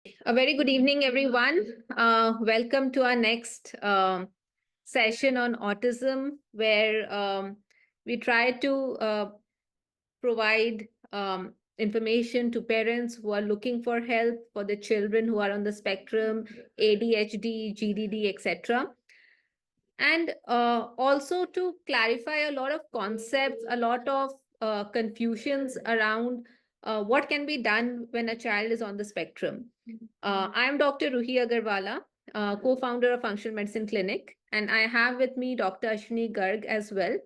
A very good evening, everyone. Welcome to our next session on autism, where we try to provide information to parents who are looking for help for the children who are on the spectrum, ADHD, GDD, etc. And also to clarify a lot of concepts, a lot of confusions around what can be done when a child is on the spectrum. I'm Dr. Ruhi Agarwala, co-founder of Functional Medicine Clinic, and I have with me Dr. Ashwini Garg as well.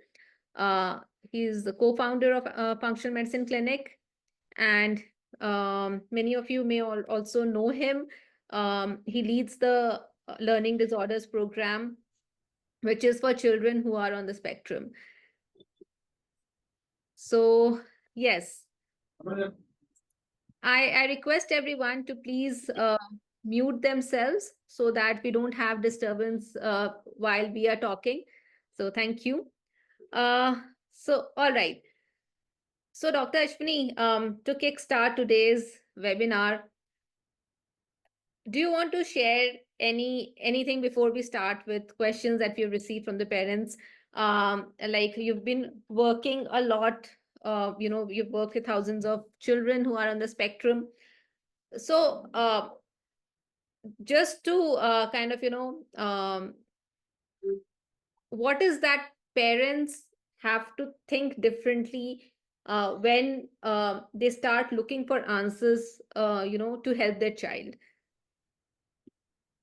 He's the co-founder of Functional Medicine Clinic, and many of you may also know him. He leads the Learning Disorders Program, which is for children who are on the spectrum. So, yes, I request everyone to please mute themselves so that we don't have disturbance while we are talking. So, thank you. All right. So, Dr. Ashwini, to kickstart today's webinar, do you want to share anything before we start with questions that we've received from the parents? Like you've been working a lot, you've worked with thousands of children who are on the spectrum. So just to kind of, what is that parents have to think differently when they start looking for answers, to help their child?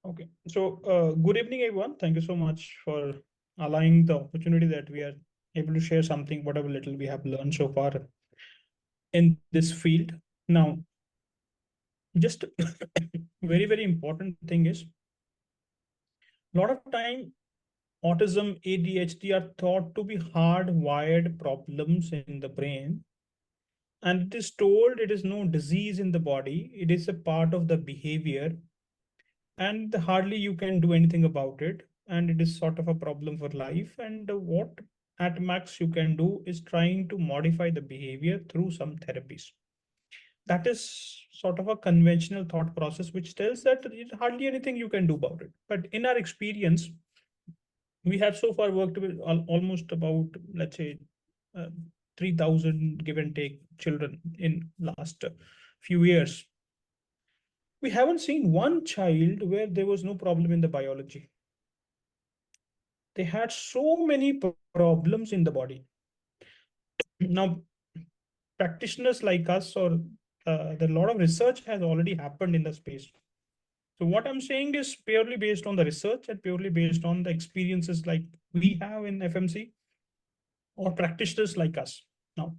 Okay, so good evening, everyone. Thank you so much for allowing the opportunity that we are able to share something, whatever little we have learned so far in this field. Now, just very, very important thing is a lot of time autism, ADHD are thought to be hardwired problems in the brain. And it is told it is no disease in the body, it is a part of the behavior and hardly you can do anything about it, and it is sort of a problem for life. And what at max you can do is trying to modify the behavior through some therapies. That is sort of a conventional thought process which tells that hardly anything you can do about it. But in our experience, we have so far worked with almost about, let's say, uh, 3000 give and take children in last few years. We haven't seen one child where there was no problem in the biology. They had so many problems in the body. Now, practitioners like us, or a lot of research has already happened in the space. So what I'm saying is purely based on the research and purely based on the experiences like we have in FMC or practitioners like us. Now,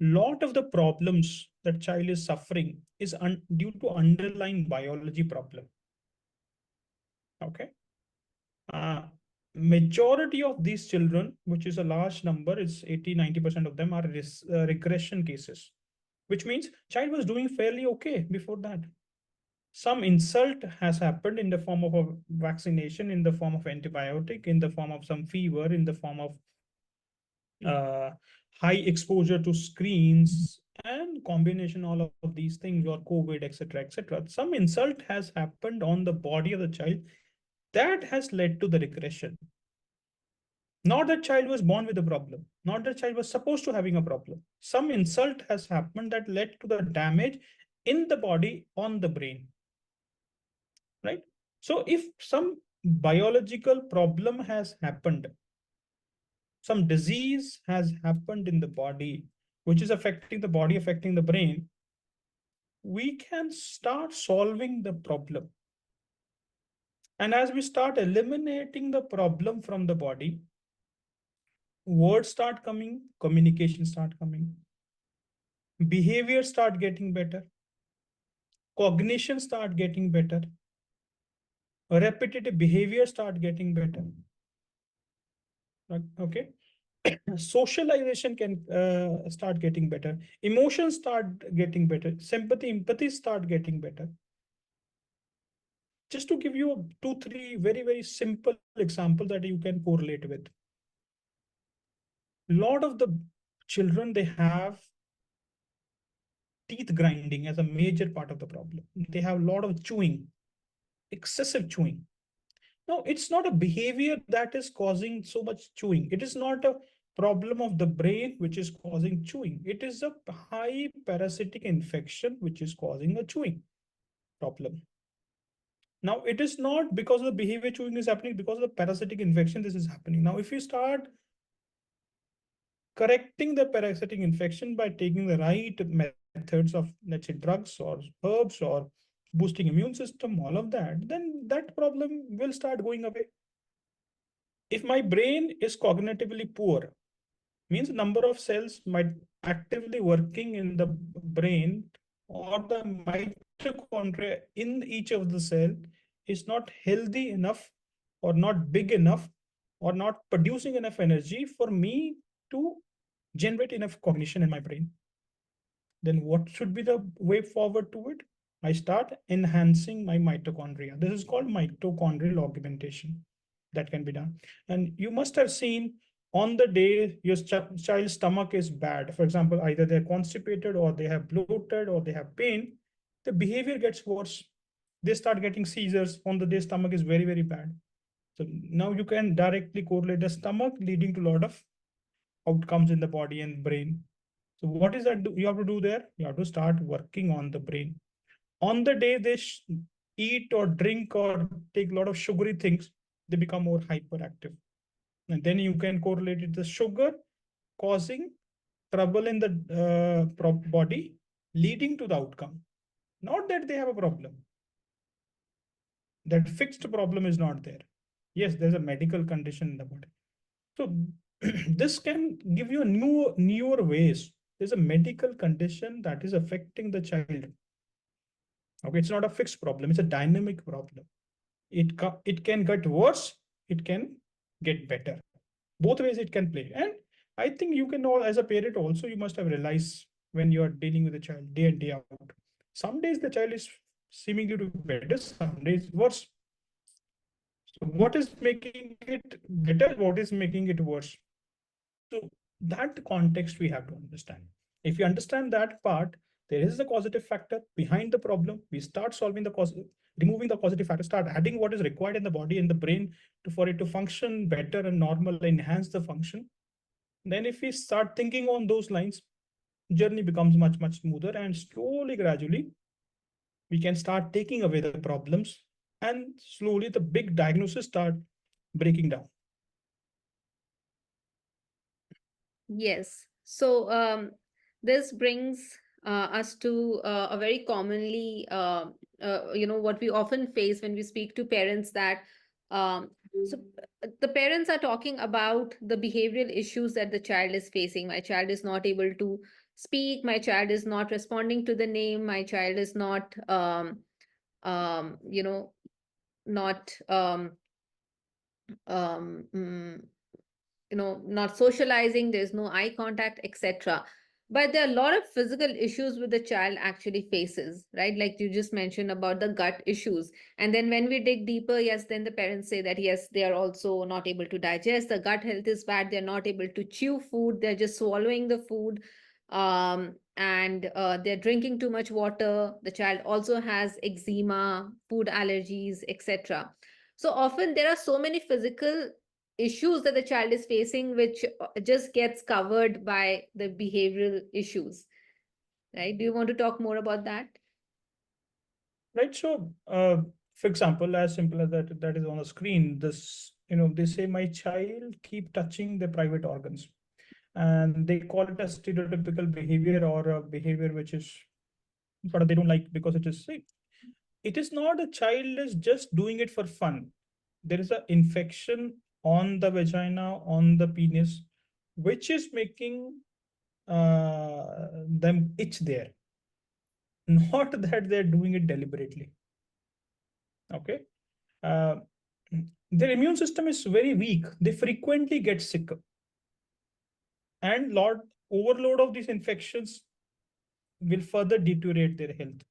lot of the problems that child is suffering is due to underlying biology problem. Okay. Majority of these children, which is a large number, is 80-90% of them are regression cases, which means child was doing fairly okay before that. Some insult has happened in the form of a vaccination, in the form of antibiotic, in the form of some fever, in the form of uh, high exposure to screens and combination all of these things, or COVID, etc., etc. Some insult has happened on the body of the child that has led to the regression. Not that child was born with a problem, not that child was supposed to having a problem. Some insult has happened that led to the damage in the body on the brain, right? So if some biological problem has happened, some disease has happened in the body, which is affecting the body, affecting the brain, we can start solving the problem. And as we start eliminating the problem from the body, words start coming, communication start coming, behavior start getting better, cognition start getting better, repetitive behavior start getting better. Okay. Socialization can start getting better, emotions start getting better, sympathy, empathy start getting better. Just to give you 2-3 very, very simple example that you can correlate with. A lot of the children, they have teeth grinding as a major part of the problem. They have a lot of chewing, excessive chewing. No, it's not a behavior that is causing so much chewing. It is not a problem of the brain which is causing chewing. It is a high parasitic infection which is causing a chewing problem. Now, it is not because of the behavior chewing is happening, because of the parasitic infection, this is happening. Now, if you start correcting the parasitic infection by taking the right methods of, let's say, drugs or herbs or boosting immune system, all of that, then that problem will start going away. If my brain is cognitively poor, means number of cells might actively working in the brain or the mitochondria in each of the cell is not healthy enough or not big enough or not producing enough energy for me to generate enough cognition in my brain, then what should be the way forward to it? I start enhancing my mitochondria. This is called mitochondrial augmentation that can be done. And you must have seen on the day your child's stomach is bad, for example, either they're constipated or they have bloated or they have pain, the behavior gets worse. They start getting seizures on the day stomach is very, very bad. So now you can directly correlate the stomach leading to a lot of outcomes in the body and brain. So what is that you have to do there? You have to start working on the brain. On the day they eat or drink or take a lot of sugary things, they become more hyperactive. And then you can correlate it the sugar causing trouble in the body, leading to the outcome. Not that they have a problem. That fixed problem is not there. Yes, there's a medical condition in the body. So this can give you a newer ways. There's a medical condition that is affecting the child. Okay, it's not a fixed problem, it's a dynamic problem. It can get worse, it can get better. Both ways it can play. And I think you can all, as a parent also, you must have realized when you are dealing with a child day in, day out. Some days the child is seemingly to be better, some days worse. So what is making it better? What is making it worse? So that context we have to understand. If you understand that part, there is a causative factor behind the problem. We start solving the cause, removing the causative factor, start adding what is required in the body and the brain for it to function better and normal, enhance the function. Then if we start thinking on those lines, journey becomes much, much smoother, and slowly, gradually, we can start taking away the problems, and slowly the big diagnosis start breaking down. Yes. So this brings us to a very commonly, what we often face when we speak to parents that so the parents are talking about the behavioral issues that the child is facing. My child is not able to speak. My child is not responding to the name. My child is not, um, you know, not um, mm, not socializing, there's no eye contact, etc. But there are a lot of physical issues with the child actually faces, right? Like you just mentioned about the gut issues. And then when we dig deeper, yes, then the parents say that yes, they are also not able to digest, the gut health is bad, they're not able to chew food, they're just swallowing the food. And they're drinking too much water, the child also has eczema, food allergies, etc. So often there are so many physical issues that the child is facing, which just gets covered by the behavioral issues, right? Do you want to talk more about that? Right. So, for example, as simple as that is on the screen, this, they say my child keep touching the private organs, and they call it a stereotypical behavior or a behavior which is sort of they don't like because it is, see, it is not a child is just doing it for fun. There is an infection on the vagina, on the penis, which is making them itch there. Not that they're doing it deliberately. Okay. Uh, their immune system is very weak. They frequently get sick, and lot overload of these infections will further deteriorate their health.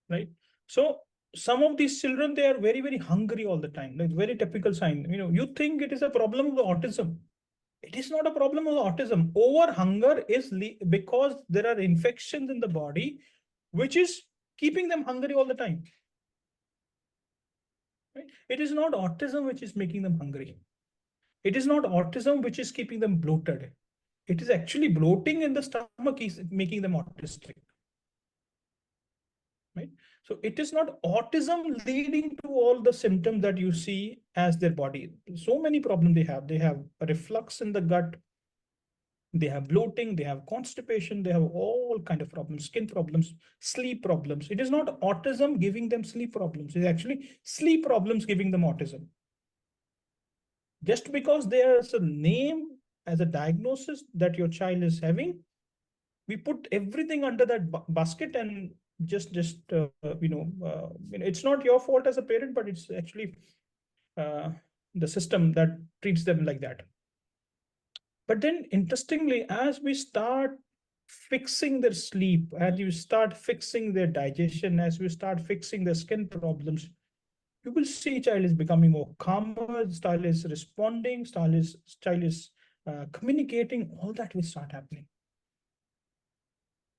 Right. So some of these children, they are very, very hungry all the time. Like very typical sign. You think it is a problem of the autism. It is not a problem of autism. Over hunger is because there are infections in the body, which is keeping them hungry all the time. Right? It is not autism which is making them hungry. It is not autism which is keeping them bloated. It is actually bloating in the stomach is making them autistic. Right? So it is not autism leading to all the symptoms that you see as their body. So many problems they have. They have a reflux in the gut. They have bloating. They have constipation. They have all kind of problems, skin problems, sleep problems. It is not autism giving them sleep problems. It's actually sleep problems giving them autism. Just because there's a name as a diagnosis that your child is having, we put everything under that basket and it's not your fault as a parent, but it's actually uh, the system that treats them like that. But then interestingly, as we start fixing their sleep, as you start fixing their digestion, as we start fixing their skin problems, you will see child is becoming more calmer, style is responding, style is communicating, all that will start happening.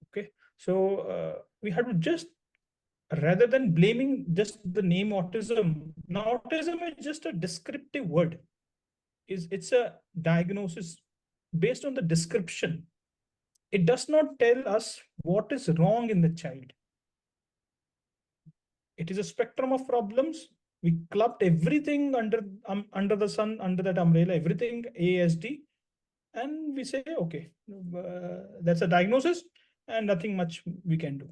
Okay, so we have to just, rather than blaming just the name autism. Now, autism is just a descriptive word. It's a diagnosis based on the description. It does not tell us what is wrong in the child. It is a spectrum of problems. We clubbed everything under the sun, under that umbrella, everything ASD, and we say, okay, that's a diagnosis, and nothing much we can do.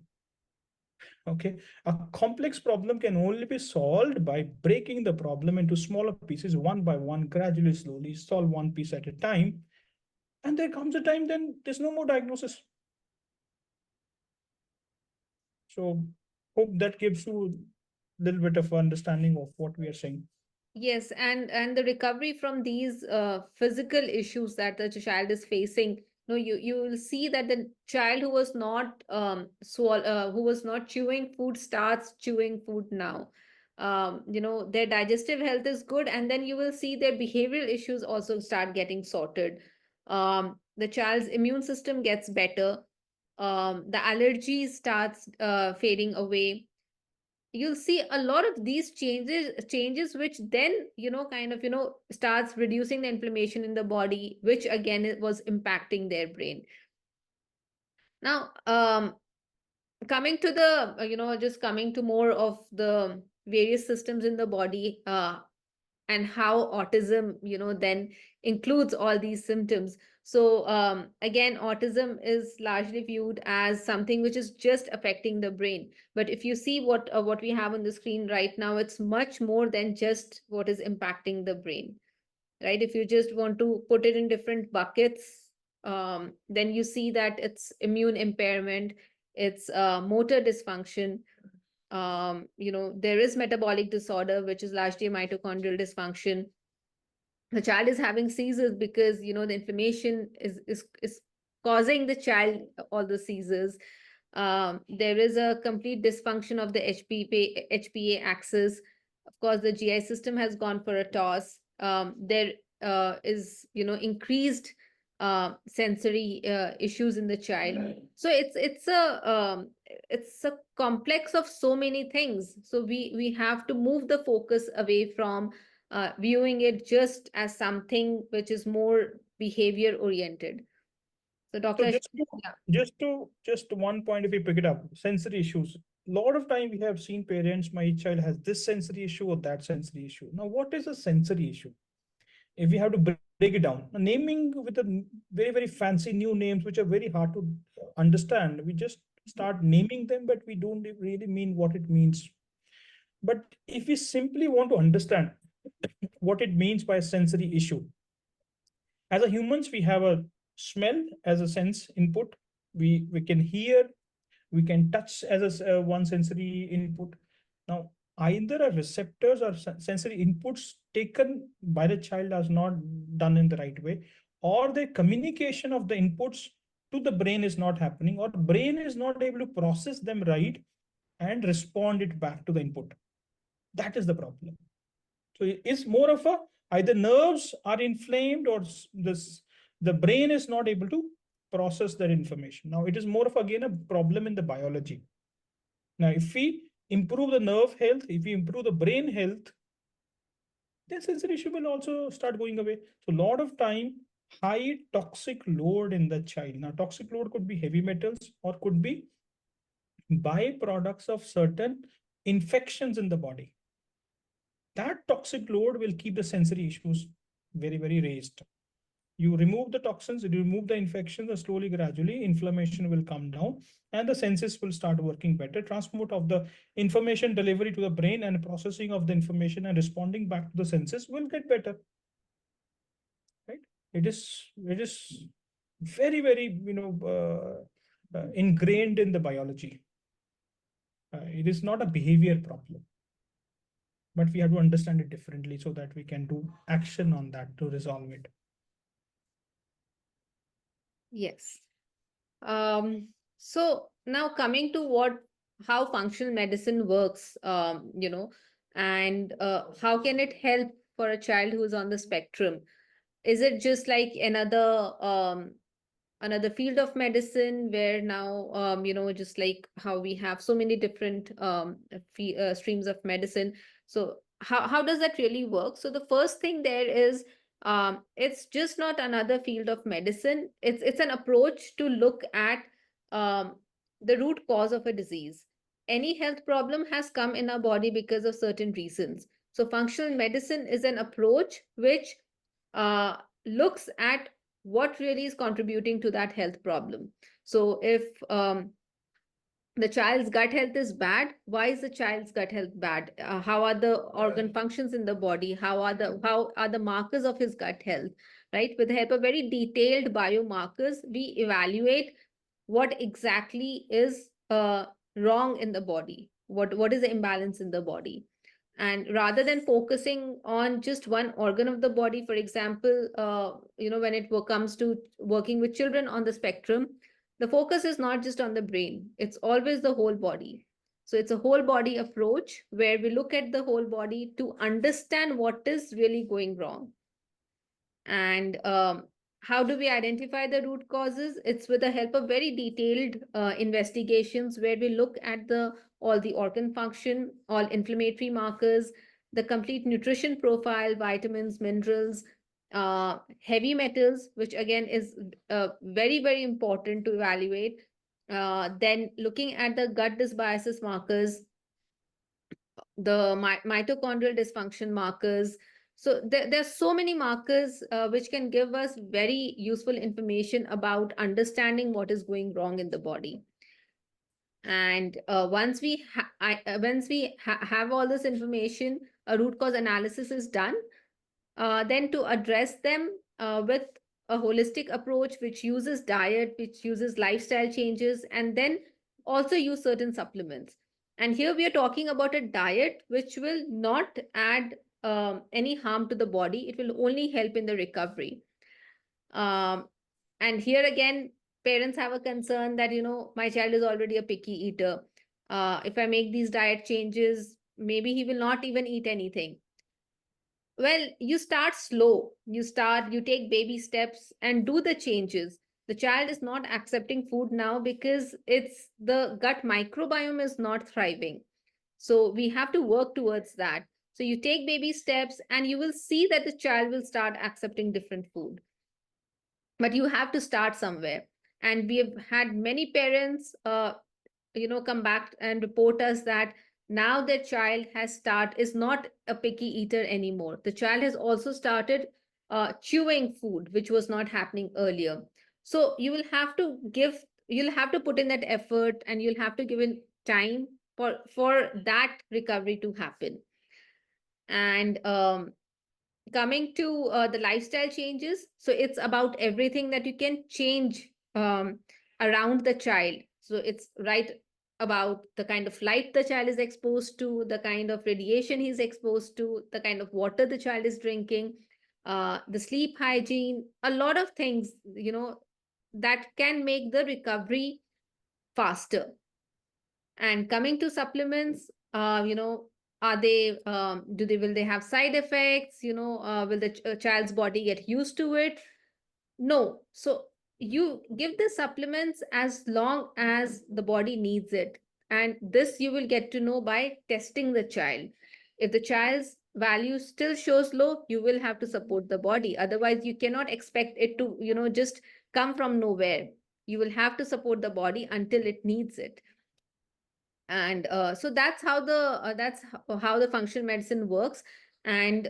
Okay, a complex problem can only be solved by breaking the problem into smaller pieces, one by one, gradually, slowly, solve one piece at a time. And there comes a time then there's no more diagnosis. So hope that gives you a little bit of understanding of what we are saying. Yes, and the recovery from these physical issues that the child is facing, no, you will see that the child who was not who was not chewing food starts chewing food now. Their digestive health is good, and then you will see their behavioral issues also start getting sorted. The child's immune system gets better. The allergies starts fading away. You'll see a lot of these changes which then kind of starts reducing the inflammation in the body, which again it was impacting their brain. Now coming to the just coming to more of the various systems in the body, and how autism then includes all these symptoms. So again, autism is largely viewed as something which is just affecting the brain, but if you see what we have on the screen right now, it's much more than just what is impacting the brain, right? If you just want to put it in different buckets, then you see that it's immune impairment, it's motor dysfunction, there is metabolic disorder, which is largely a mitochondrial dysfunction. The child is having seizures because the inflammation is causing the child all the seizures. There is a complete dysfunction of the HPA axis. Of course, the GI system has gone for a toss. There is increased sensory issues in the child. So it's a complex of so many things. So we have to move the focus away from viewing it just as something which is more behavior oriented. So, So Dr. Yeah. just one point, if we pick it up, sensory issues. A lot of time we have seen parents, my child has this sensory issue or that sensory issue. Now, what is a sensory issue? If we have to break it down, naming with a very, very fancy new names, which are very hard to understand, we just start naming them, but we don't really mean what it means. But if we simply want to understand what it means by a sensory issue, as a humans, we have a smell as a sense input. We can hear, we can touch as a one sensory input. Now, either a receptors or sensory inputs taken by the child is not done in the right way, or the communication of the inputs to the brain is not happening, or brain is not able to process them right and respond it back to the input. That is the problem. So it's more of a Either nerves are inflamed, or this the brain is not able to process that information. Now it is more of again a problem in the biology. Now if we improve the nerve health, if we improve the brain health, then sensory issue will also start going away. So a lot of time, high toxic load in the child. Now toxic load could be heavy metals or could be byproducts of certain infections in the body. That toxic load will keep the sensory issues very, very raised. You remove the toxins, you remove the infections, and slowly, gradually, inflammation will come down and the senses will start working better. Transport of the information delivery to the brain and processing of the information and responding back to the senses will get better. Right? It is very, very, ingrained in the biology. It is not a behavior problem, but we have to understand it differently so that we can do action on that to resolve it. Yes. So now coming to what how functional medicine works, and how can it help for a child who is on the spectrum? Is it just like another field of medicine where now just like how we have so many different streams of medicine? So how does that really work? So the first thing there is, it's just not another field of medicine. It's an approach to look at um, the root cause of a disease. Any health problem has come in our body because of certain reasons. So functional medicine is an approach which uh, looks at what really is contributing to that health problem. So if the child's gut health is bad, why is the child's gut health bad? How are the organ functions in the body? How are the markers of his gut health? Right, with the help of very detailed biomarkers, we evaluate what exactly is wrong in the body, what is the imbalance in the body. And rather than focusing on just one organ of the body, for example, when it comes to working with children on the spectrum, the focus is not just on the brain, it's always the whole body. So it's a whole body approach where we look at the whole body to understand what is really going wrong. And how do we identify the root causes? It's with the help of very detailed investigations where we look at the all the organ function, all inflammatory markers, the complete nutrition profile, vitamins, minerals, heavy metals, which again is very, very important to evaluate. Then looking at the gut dysbiosis markers, the mitochondrial dysfunction markers. So there's so many markers which can give us very useful information about understanding what is going wrong in the body. And once we have all this information, a root cause analysis is done. Then to address them with a holistic approach, which uses diet, which uses lifestyle changes, and then also use certain supplements. And here we are talking about a diet which will not add any harm to the body. It will only help in the recovery. Um, and here again, parents have a concern that, my child is already a picky eater. If I make these diet changes, maybe he will not even eat anything. Well, you start slow. You take baby steps and do the changes. The child is not accepting food now because it's the gut microbiome is not thriving. So we have to work towards that. So you take baby steps and you will see that the child will start accepting different food. But you have to start somewhere. And we have had many parents come back and report us that now their child is not a picky eater anymore. The child has also started chewing food, which was not happening earlier. So you'll have to put in that effort, and you'll have to give in time for that recovery to happen. And coming to the lifestyle changes, so it's about everything that you can change around the child. So it's right about the kind of light the child is exposed to, the kind of radiation he's exposed to, the kind of water the child is drinking, the sleep hygiene, a lot of things, that can make the recovery faster. And coming to supplements, Are they will they have side effects? Will the child's body get used to it? No. So you give the supplements as long as the body needs it. And this you will get to know by testing the child. If the child's value still shows low, you will have to support the body. Otherwise, you cannot expect it to, just come from nowhere. You will have to support the body until it needs it. And so that's how the functional medicine works. And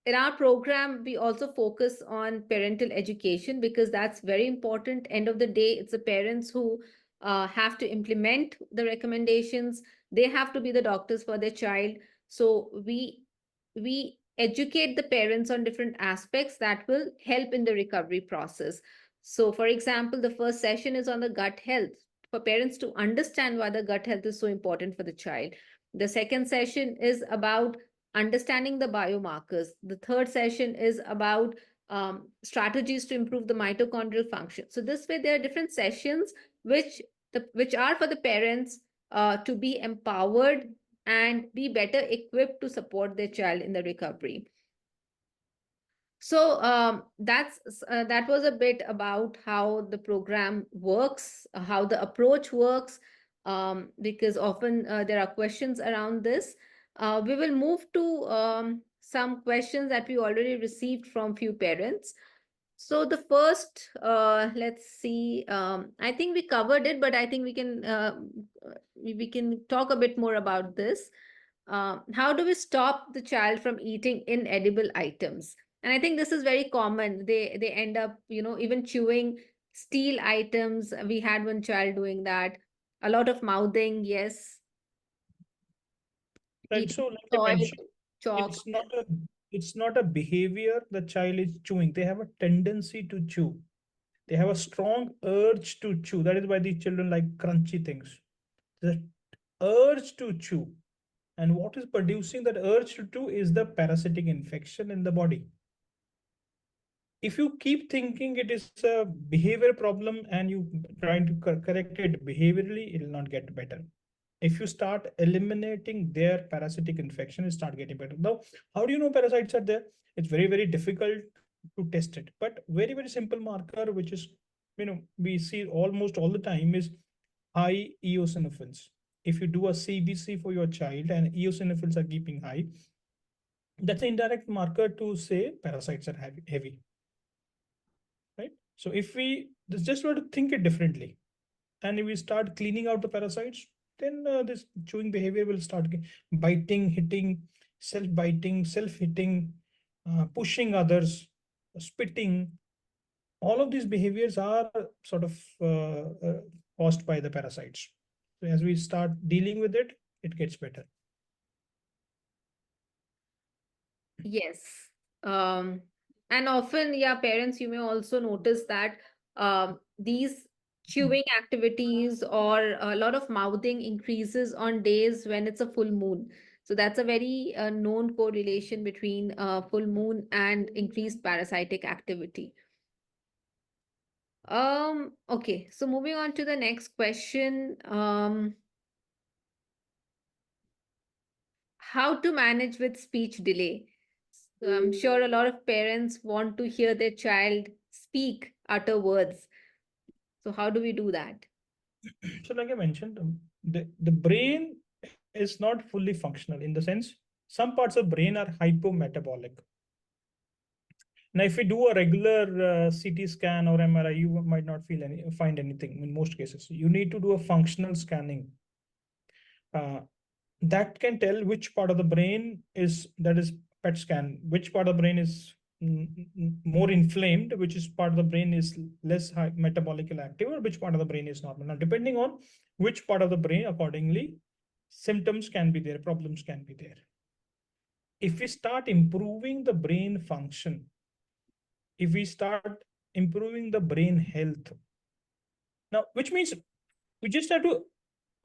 in our program we also focus on parental education, because that's very important. End of the day, it's the parents who have to implement the recommendations. They have to be the doctors for their child. So we educate the parents on different aspects that will help in the recovery process. So for example, the first session is on the gut health, for parents to understand why the gut health is so important for the child. The second session is about understanding the biomarkers. The third session is about strategies to improve the mitochondrial function. So this way, there are different sessions which are for the parents to be empowered and be better equipped to support their child in the recovery. So that was a bit about how the program works, how the approach works, because often there are questions around this. We will move to some questions that we already received from few parents. So the first, let's see. I think we covered it, but I think we can talk a bit more about this. How do we stop the child from eating inedible items? And I think this is very common. They end up, even chewing steel items. We had one child doing that. A lot of mouthing, yes, Right. eating So, like I soil, mentioned, chalk. it's not a behavior the child is chewing. They have a tendency to chew. They have a strong urge to chew. That is why these children like crunchy things. The urge to chew. And what is producing that urge to chew is the parasitic infection in the body. If you keep thinking it is a behavior problem and you trying to correct it behaviorally, it will not get better. If you start eliminating their parasitic infection, it start getting better. Now, how do you know parasites are there? It's very, very difficult to test it, but very, very simple marker, which is, we see almost all the time, is high eosinophils. If you do a CBC for your child and eosinophils are keeping high, that's an indirect marker to say parasites are heavy, right? So if we just want to think it differently, and if we start cleaning out the parasites, then this chewing behavior will start biting, hitting, self-biting, self-hitting, pushing others, spitting. All of these behaviors are sort of caused by the parasites. So as we start dealing with it, it gets better. Yes. Um, and often, yeah, parents, you may also notice that these chewing activities or a lot of mouthing increases on days when it's a full moon. So that's a very known correlation between full moon and increased parasitic activity. Okay, so moving on to the next question. How to manage with speech delay? So I'm sure a lot of parents want to hear their child speak, utter words. So how do we do that? So like I mentioned, the brain is not fully functional, in the sense some parts of brain are hypometabolic. Now, if we do a regular CT scan or MRI, you might not find anything in most cases. You need to do a functional scanning uh, that can tell which part of the brain is, that is PET scan, which part of the brain is more inflamed, which is part of the brain is less high metabolically active, or which part of the brain is normal. Now, depending on which part of the brain, accordingly, symptoms can be there, problems can be there. If we start improving the brain function, if we start improving the brain health, now, which means we just have to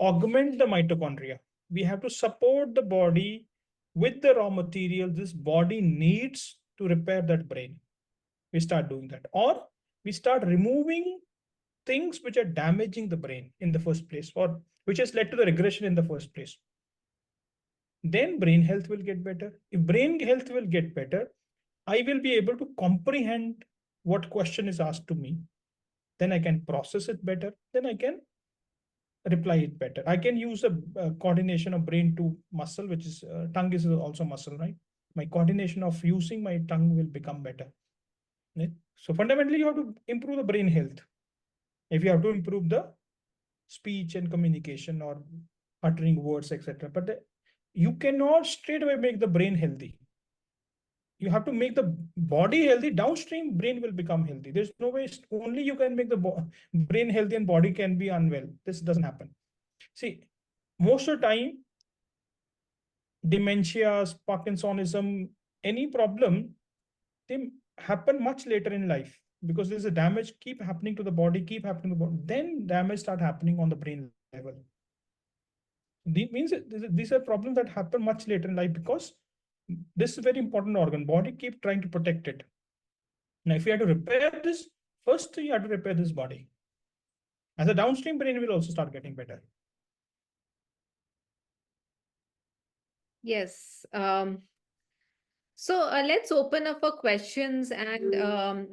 augment the mitochondria. We have to support the body with the raw material this body needs to repair that brain. We start doing that, or we start removing things which are damaging the brain in the first place, or which has led to the regression in the first place. then brain health will get better. If brain health will get better, I will be able to comprehend what question is asked to me. Then I can process it better. Then I can reply it better. I can use a coordination of brain to muscle, which is tongue is also muscle, right? My coordination of using my tongue will become better. Right? So fundamentally, you have to improve the brain health. If you have to improve the speech and communication or uttering words, etc. But you cannot straight away make the brain healthy. You have to make the body healthy. Downstream, brain will become healthy. There's no way only you can make the brain healthy and body can be unwell. This doesn't happen. See, most of the time, dementias, Parkinsonism, any problem, they happen much later in life because there's a damage keep happening to the body, keep happening to the body. Then damage start happening on the brain level. Means these are problems that happen much later in life because this is a very important organ. Body keep trying to protect it. Now, if you have to repair this, first you have to repair this body. As a downstream, brain will also start getting better. Yes. So let's open up for questions, and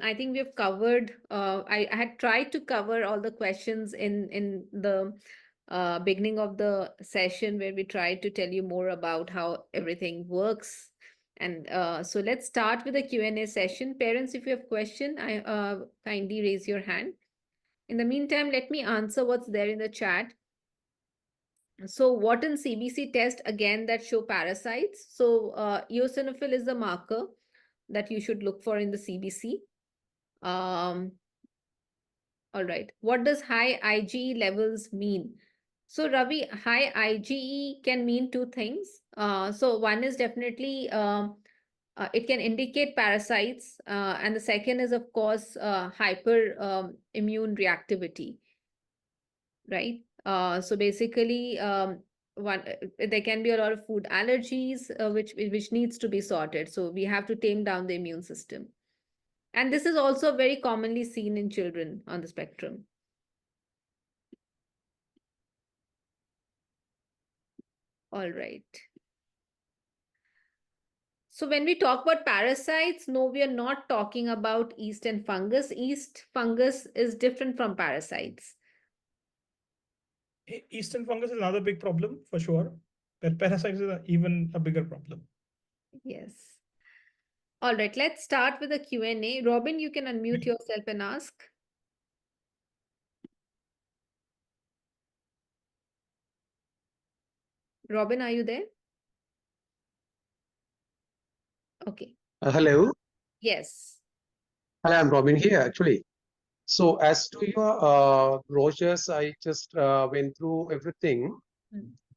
I think we've covered. I had tried to cover all the questions in the beginning of the session where we tried to tell you more about how everything works. And so let's start with the Q&A session. Parents, if you have question, I kindly raise your hand. In the meantime, let me answer what's there in the chat. So Wharton CBC test again that show parasites. So eosinophil is the marker that you should look for in the CBC. All right. What does high IgE levels mean? So Ravi, high IgE can mean two things. So one is definitely it can indicate parasites, and the second is of course hyper immune reactivity, right? So basically, there can be a lot of food allergies, which needs to be sorted. So we have to tame down the immune system, and this is also very commonly seen in children on the spectrum. All right. So when we talk about parasites, no, we are not talking about yeast and fungus. Yeast fungus is different from parasites. Eastern fungus is another big problem for sure. But parasites is even a bigger problem. Yes. All right, let's start with the Q&A. Robin, you can unmute yourself and ask. Robin, are you there? Okay. Hello. Yes. Hello, I'm Robin here actually. So as to your brochures, I just went through everything.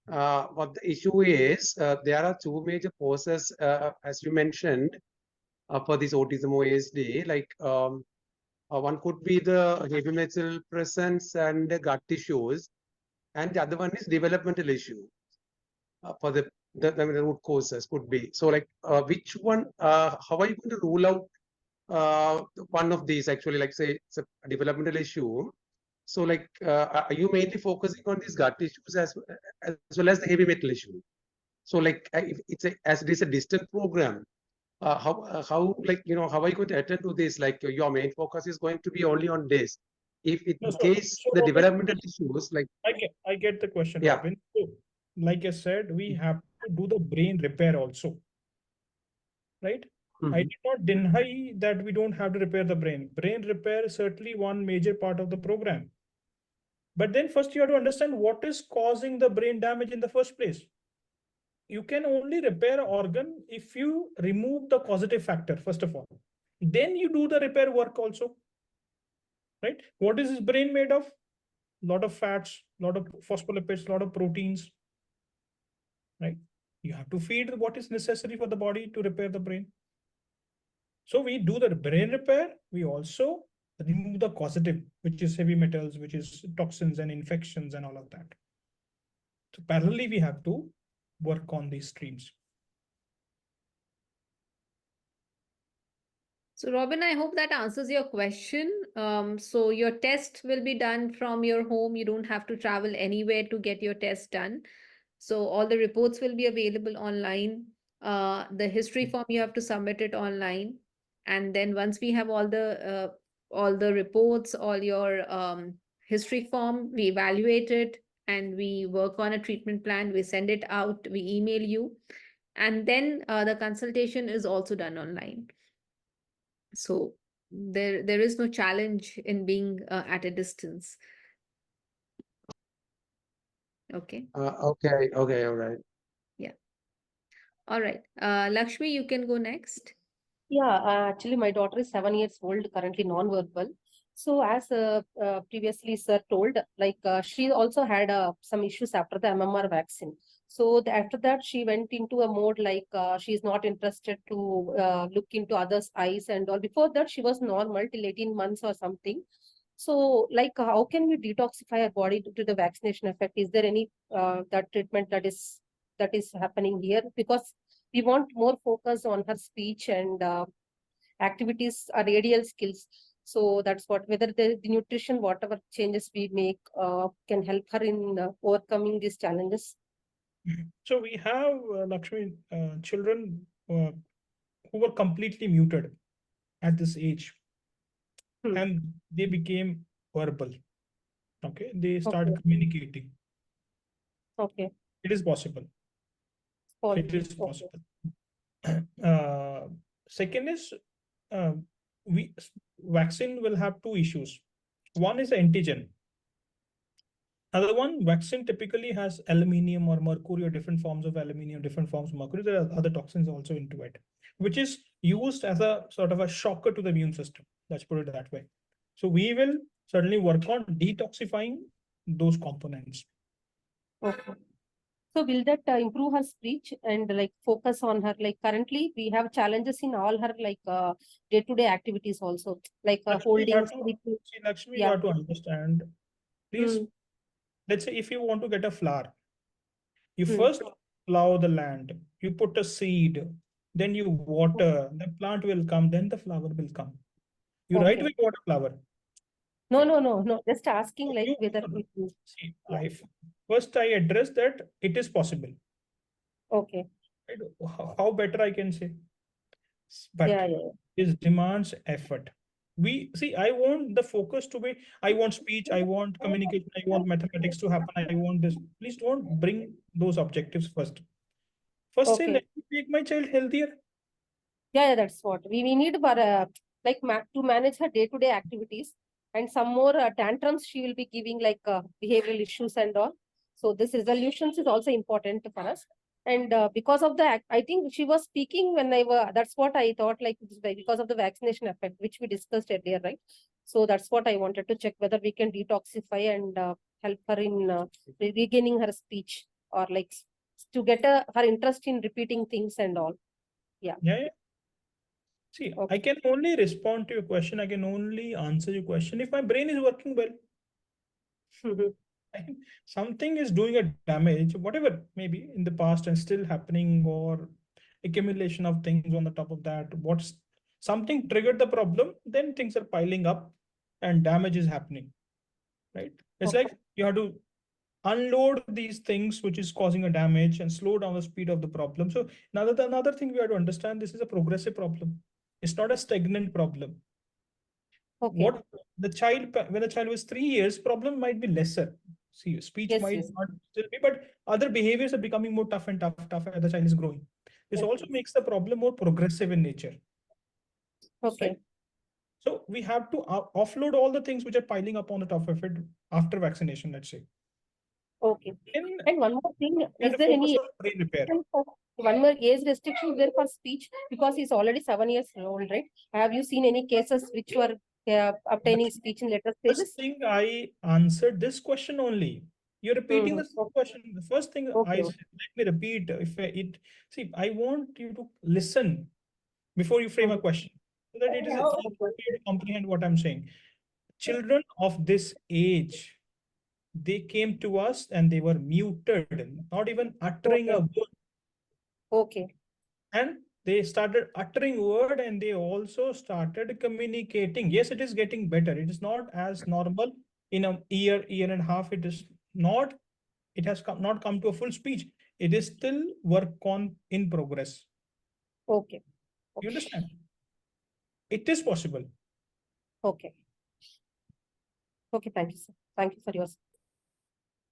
What the issue is, there are two major causes, as you mentioned, for this autism or ASD. Like one could be the heavy metal presence and the gut issues, and the other one is developmental issue for the root causes could be. So like which one, how are you going to rule out one of these actually, like say it's a developmental issue? So like are you mainly focusing on these gut issues as well as the heavy metal issue? So like if it's as it is a distant program, how like how are you going to attend to this? Like your main focus is going to be only on this. If in No, case so the Robin, developmental issues, like I get the question, yeah. Robin. So, like I said, we have to do the brain repair also, right? I Mhm. did not deny that we don't have to repair the brain. Brain repair is certainly one major part of the program. But then first you have to understand what is causing the brain damage in the first place. You can only repair an organ if you remove the causative factor, first of all. Then you do the repair work also, right? What is this brain made of? Lot of fats, lot of phospholipids, lot of proteins, right? You have to feed what is necessary for the body to repair the brain. So we do the brain repair. We also remove the causative, which is heavy metals, which is toxins and infections and all of that. So parallelly, we have to work on these streams. So Robin, I hope that answers your question. So your test will be done from your home. You don't have to travel anywhere to get your test done. So all the reports will be available online. The history form, you have to submit it online. And then once we have all the reports, all your history form, we evaluate it and we work on a treatment plan. We send it out, we email you, and then the consultation is also done online. So there is no challenge in being at a distance. Okay. Okay, okay, all right. Yeah. All right. Lakshmi, you can go next. Yeah, actually, my daughter is 7 years old, currently non-verbal. So, as previously sir told, like she also had some issues after the MMR vaccine. So after that, she went into a mode like she is not interested to look into others' eyes and all. Before that, she was normal till 18 months or something. So, like, how can we detoxify our body due to the vaccination effect? Is there any that treatment that is happening here? Because we want more focus on her speech and activities or radial skills. So that's what, whether the nutrition, whatever changes we make, can help her in overcoming these challenges. So we have Lakshmi, children who were completely muted at this age, and they became verbal. Okay, they start Okay. communicating. Okay. It is possible. It is Okay. possible. Uh, Second is, uh, we vaccine will have two issues. One is the antigen. Another one, vaccine typically has aluminium or mercury or different forms of aluminium, different forms of mercury. There are other toxins also into it, which is used as a sort of a shocker to the immune system. Let's put it that way. So we will certainly work on detoxifying those components. Okay. So will that improve her speech and like focus on her? Like currently we have challenges in all her like day-to-day activities also, like Lakshmi, you holding, have to sleeping. see, Lakshmi, you Yeah. have to understand. Please, Mm. let's say if you want to get a flower, you Mm. first plow the land, you put a seed, then you water, the plant will come, then the flower will come. You right Okay. away got a flower. No, no, no, no. Just asking like whether You it is. see, Yeah. first I address that it is possible. Okay. Right? How better I can say, but Yeah, yeah. it demands effort. We see, I want the focus to be, I want speech, I want communication, I want mathematics to happen, I want this. Please don't bring those objectives first. First say, let Okay. me make my child healthier. Yeah, yeah, that's what we need for like to manage her day-to-day activities, and some more tantrums she will be giving like behavioral issues and all. So this resolutions is also important for us. And because of the, I think she was speaking when I were. That's what I thought, like because of the vaccination effect, which we discussed earlier, right? So that's what I wanted to check whether we can detoxify and help her in regaining her speech or like to get her interest in repeating things and all. Yeah. Yeah, yeah. See, I Okay. can only respond to your question. I can only answer your question if my brain is working well. Something is doing a damage, whatever maybe in the past and still happening, or accumulation of things on the top of that. What's something triggered the problem, then things are piling up and damage is happening. Right? It's Okay. like you have to unload these things which is causing a damage and slow down the speed of the problem. So another thing we have to understand, this is a progressive problem. It's not a stagnant problem. Okay. What the child, when the child was 3 years, problem might be lesser. See, speech Yes, might yes. not still be, but other behaviors are becoming more tough and tough as the child is growing. This Yes, also yes. makes the problem more progressive in nature. Okay. Right? So we have to offload all the things which are piling up on the top of it after vaccination, let's say. Okay. Then And one more thing, we have is to there focus any on brain repair. one more age restriction there for speech because he's already 7 years old, right? Have you seen any cases which were obtaining speech in later First stages? thing I answered this question only. You're repeating the same Okay. question. The first thing I Okay. said, let me repeat. If it, see, I want you to listen before you frame a Mhm. question, so that it is easy for Okay. you to comprehend what I'm saying. Children of this age, they came to us and they were muted, not even uttering a Okay. word. Okay. And they started uttering word and they also started communicating. Yes, it is getting better. It is not as normal in a year and a half. It is not It has not come to a full speech. It is still work in progress. Okay. You understand? It is possible. Okay. Okay, thank you, sir. Thank you for your.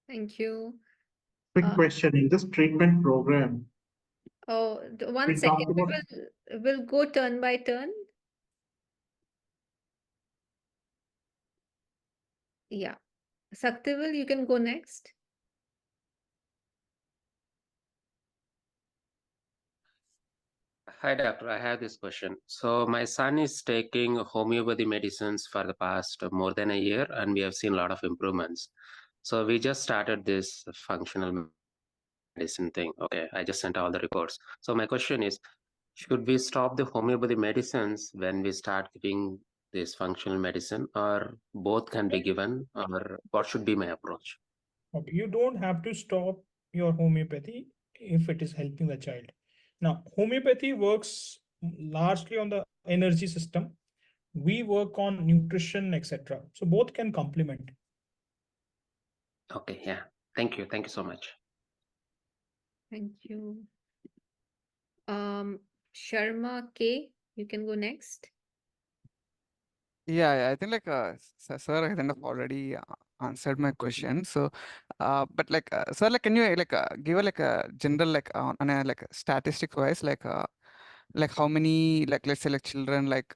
Thank you. Quick question. In this treatment program, Oh, one we second. talked about We'll go turn by turn. Yeah. Saktival, you can go next. Hi, doctor. I have this question. So, my son is taking homeopathy medicines for the past more than a year, and we have seen a lot of improvements. So, we just started this functional medicine thing. Okay, I just sent all the reports. So, my question is, should we stop the homeopathy medicines when we start giving this functional medicine, or both can be given, or what should be my approach? Okay. You don't have to stop your homeopathy if it is helping the child. Now, homeopathy works largely on the energy system. We work on nutrition, etc. So both can complement. Okay, yeah. Thank you. Thank you so much. Thank you. Sharma K, you can go next. Yeah, I think like sir I kind of already answered my question. So, but like sir, like can you like give a like a general like on a like statistics wise like how many like let's say like children like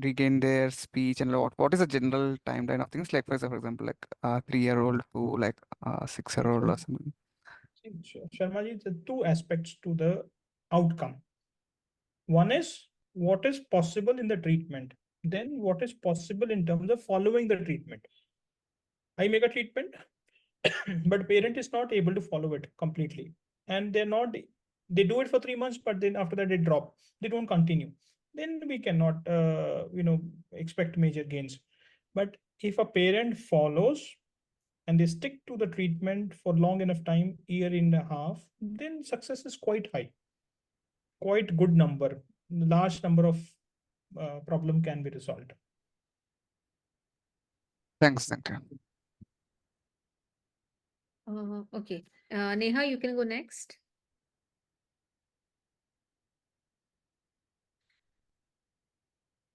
regain their speech and what is the general timeline of things like for example like 3-year-old to like 6-year-old or something. Sharmaji, the two aspects to the outcome. One is what is possible in the treatment, then what is possible in terms of following the treatment. I make a treatment, but parent is not able to follow it completely, and they do it for 3 months, but then after that they drop, they don't continue. Then we cannot expect major gains. But if a parent follows and they stick to the treatment for long enough time, year and a half, then success is quite high, quite good number. Large number of problem can be resolved. Thank you. Okay. Neha, you can go next.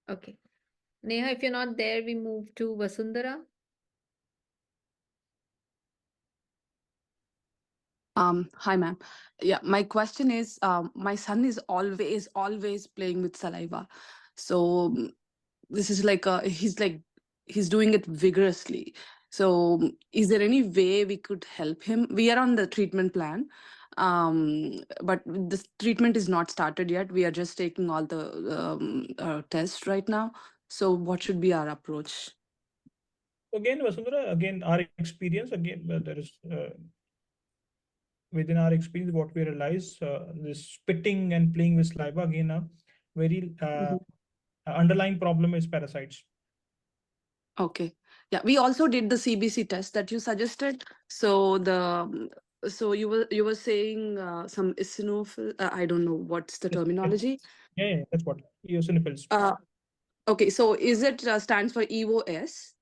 Okay. Neha, if you're not there, we move to Vasundhara. Hi, ma'am. Yeah, my question is, my son is always playing with saliva. So this is like he's doing it vigorously. So is there any way we could help him? We are on the treatment plan, but this treatment is not started yet. We are just taking all the tests right now. So what should be our approach? Again, Vasundhara, again, our experience, again, there is within our experience, what we realize, this spitting and playing with saliva, again, a very underlying problem is parasites. Okay. Yeah, we also did the CBC test that you suggested. So you were saying some eosinophil. I don't know what's the terminology. Yeah, that's what eosinophils. Okay, so is it stands for EOS?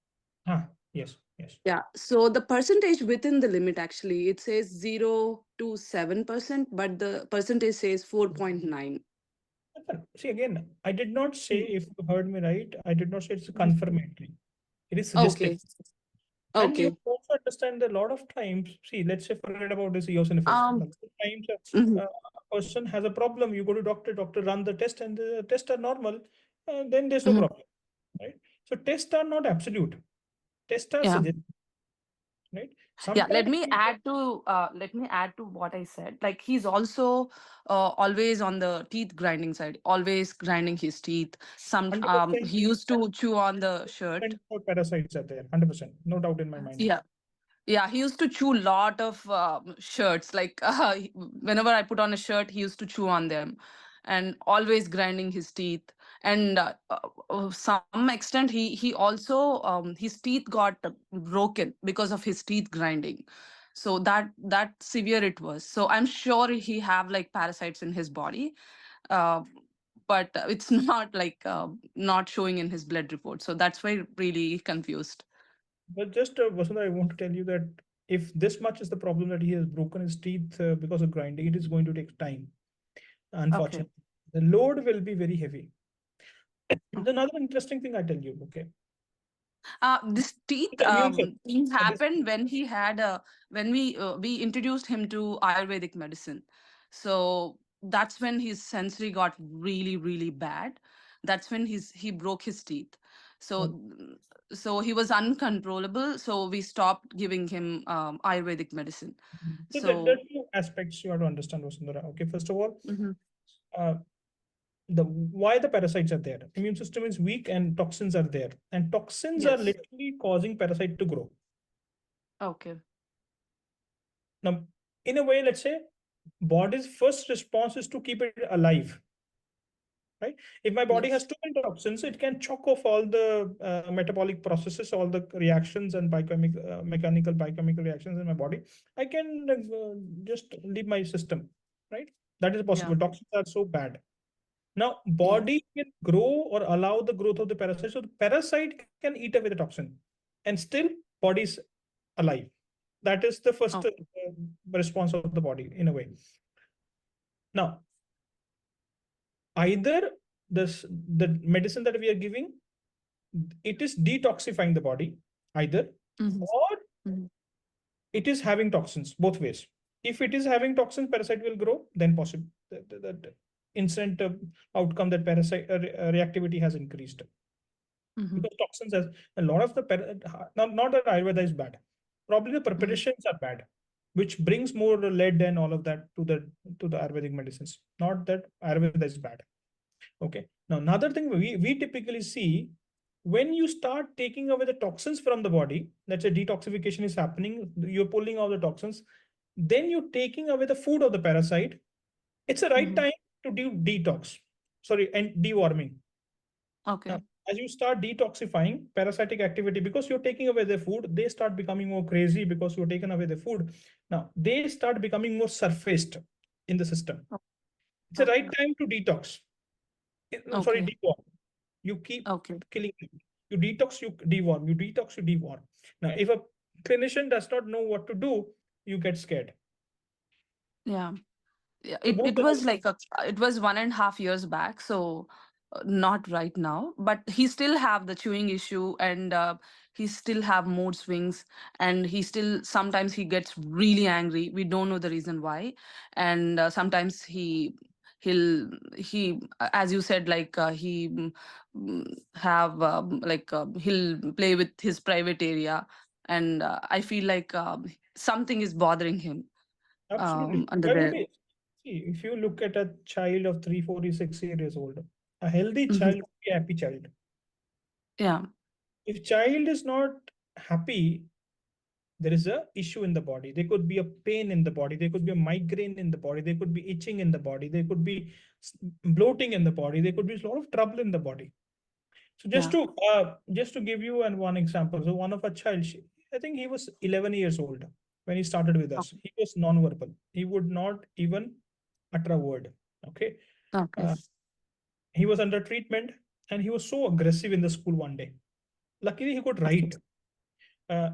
Yes. Yeah. So the percentage within the limit actually it says 0 to 7%, but the percentage says 4.9. See, again, I did not say, if you heard me right, I did not say it's confirmatory. It is suggestive. Okay. And you also understand that a lot of times, see, let's say forget about this eosinophils. Times a person has a problem, you go to doctor run the test and the tests are normal, then there's no problem, right? So tests are not absolute. Tests are suggestive, right? Yeah, let me add to what I said. Like he's also always on the teeth grinding side, always grinding his teeth. Some he used to chew on the shirt. Parasites are there, 100%, no doubt in my mind. Yeah, he used to chew a lot of shirts. Like whenever I put on a shirt, he used to chew on them, and always grinding his teeth. And some extent, he also his teeth got broken because of his teeth grinding. So that severe it was. So I'm sure he have like parasites in his body, but it's not like not showing in his blood report. So that's why really confused. But just Vasudha, I want to tell you that if this much is the problem that he has broken his teeth because of grinding, it is going to take time. Unfortunately, the load will be very heavy. There's another interesting thing I tell you. Okay, This teeth the immune system. thing This, happened when he had when we introduced him to Ayurvedic medicine. So that's when his sensory got really bad. That's when he broke his teeth. So so he was uncontrollable. So we stopped giving him Ayurvedic medicine. so there So are two aspects you have to understand, Vasundhara. Okay, first of all, mhm. uh, the why the parasites are there. Immune system is weak and toxins are there, and toxins are Yes. literally causing parasite to grow. Okay. Now, in a way, let's say, body's first response is to keep it alive. Right? If my body has Yes. too many toxins, it can choke off all the metabolic processes, all the reactions and biochemical, mechanical biochemical reactions in my body. I can just leave my system, right? That is possible. Yeah. Toxins are so bad. Now, Yeah. body can grow or allow the growth of the parasite. So the parasite can eat away the toxin, and still body is alive. That is the first Okay. response of the body in a way. Now, either this the medicine that we are giving, it is detoxifying the body, either, Mhm. or Mhm. it is having toxins, both ways. If it is having toxins, parasite will grow, then possible that instant outcome that parasite reactivity has increased. Mhm. Because toxins has a lot of the not that Ayurveda is bad, probably the Mhm. preparations are bad, which brings more lead and all of that to the Ayurvedic medicines. Not that Ayurveda is bad. Okay. Now another thing we typically see, when you start taking away the toxins from the body, let's say detoxification is happening, you're pulling out the toxins, then you're taking away the food of the parasite. It's the right Mhm. time to do detox, sorry, and deworming. Okay. Now, as you start detoxifying parasitic activity, because you're taking away their food, they start becoming more crazy because you're taken away their food. Now they start becoming more surfaced in the system. It's the right Okay. time to detox. No, sorry, Okay. deworm. You keep Okay. killing them. You detox, you deworm. You detox, you deworm. Now, if a clinician does not know what to do, you get scared. Yeah. Yeah, So it, both it the was like it was 1.5 years back, so not right now, but he still have the chewing issue, and he still have mood swings, and he still sometimes he gets really angry. We don't know the reason why, and sometimes as you said, like have he'll play with his private area, and I feel like something is bothering him absolutely. under Why would there. he? See, if you look at a child of 3, 4, 6 years old, a healthy Mhm. child would be a happy child. Yeah. If child is not happy, there is a issue in the body. There could be a pain in the body. There could be a migraine in the body. There could be itching in the body. There could be bloating in the body. There could be a lot of trouble in the body. So Yeah. just to give you one example. So one of our child, I think he was 11 years old when he started with us. He was non-verbal. He would not even utter a word. Okay. Okay. Uh, he was under treatment and he was so aggressive in the school one day. Luckily, he could Okay. write. Uh,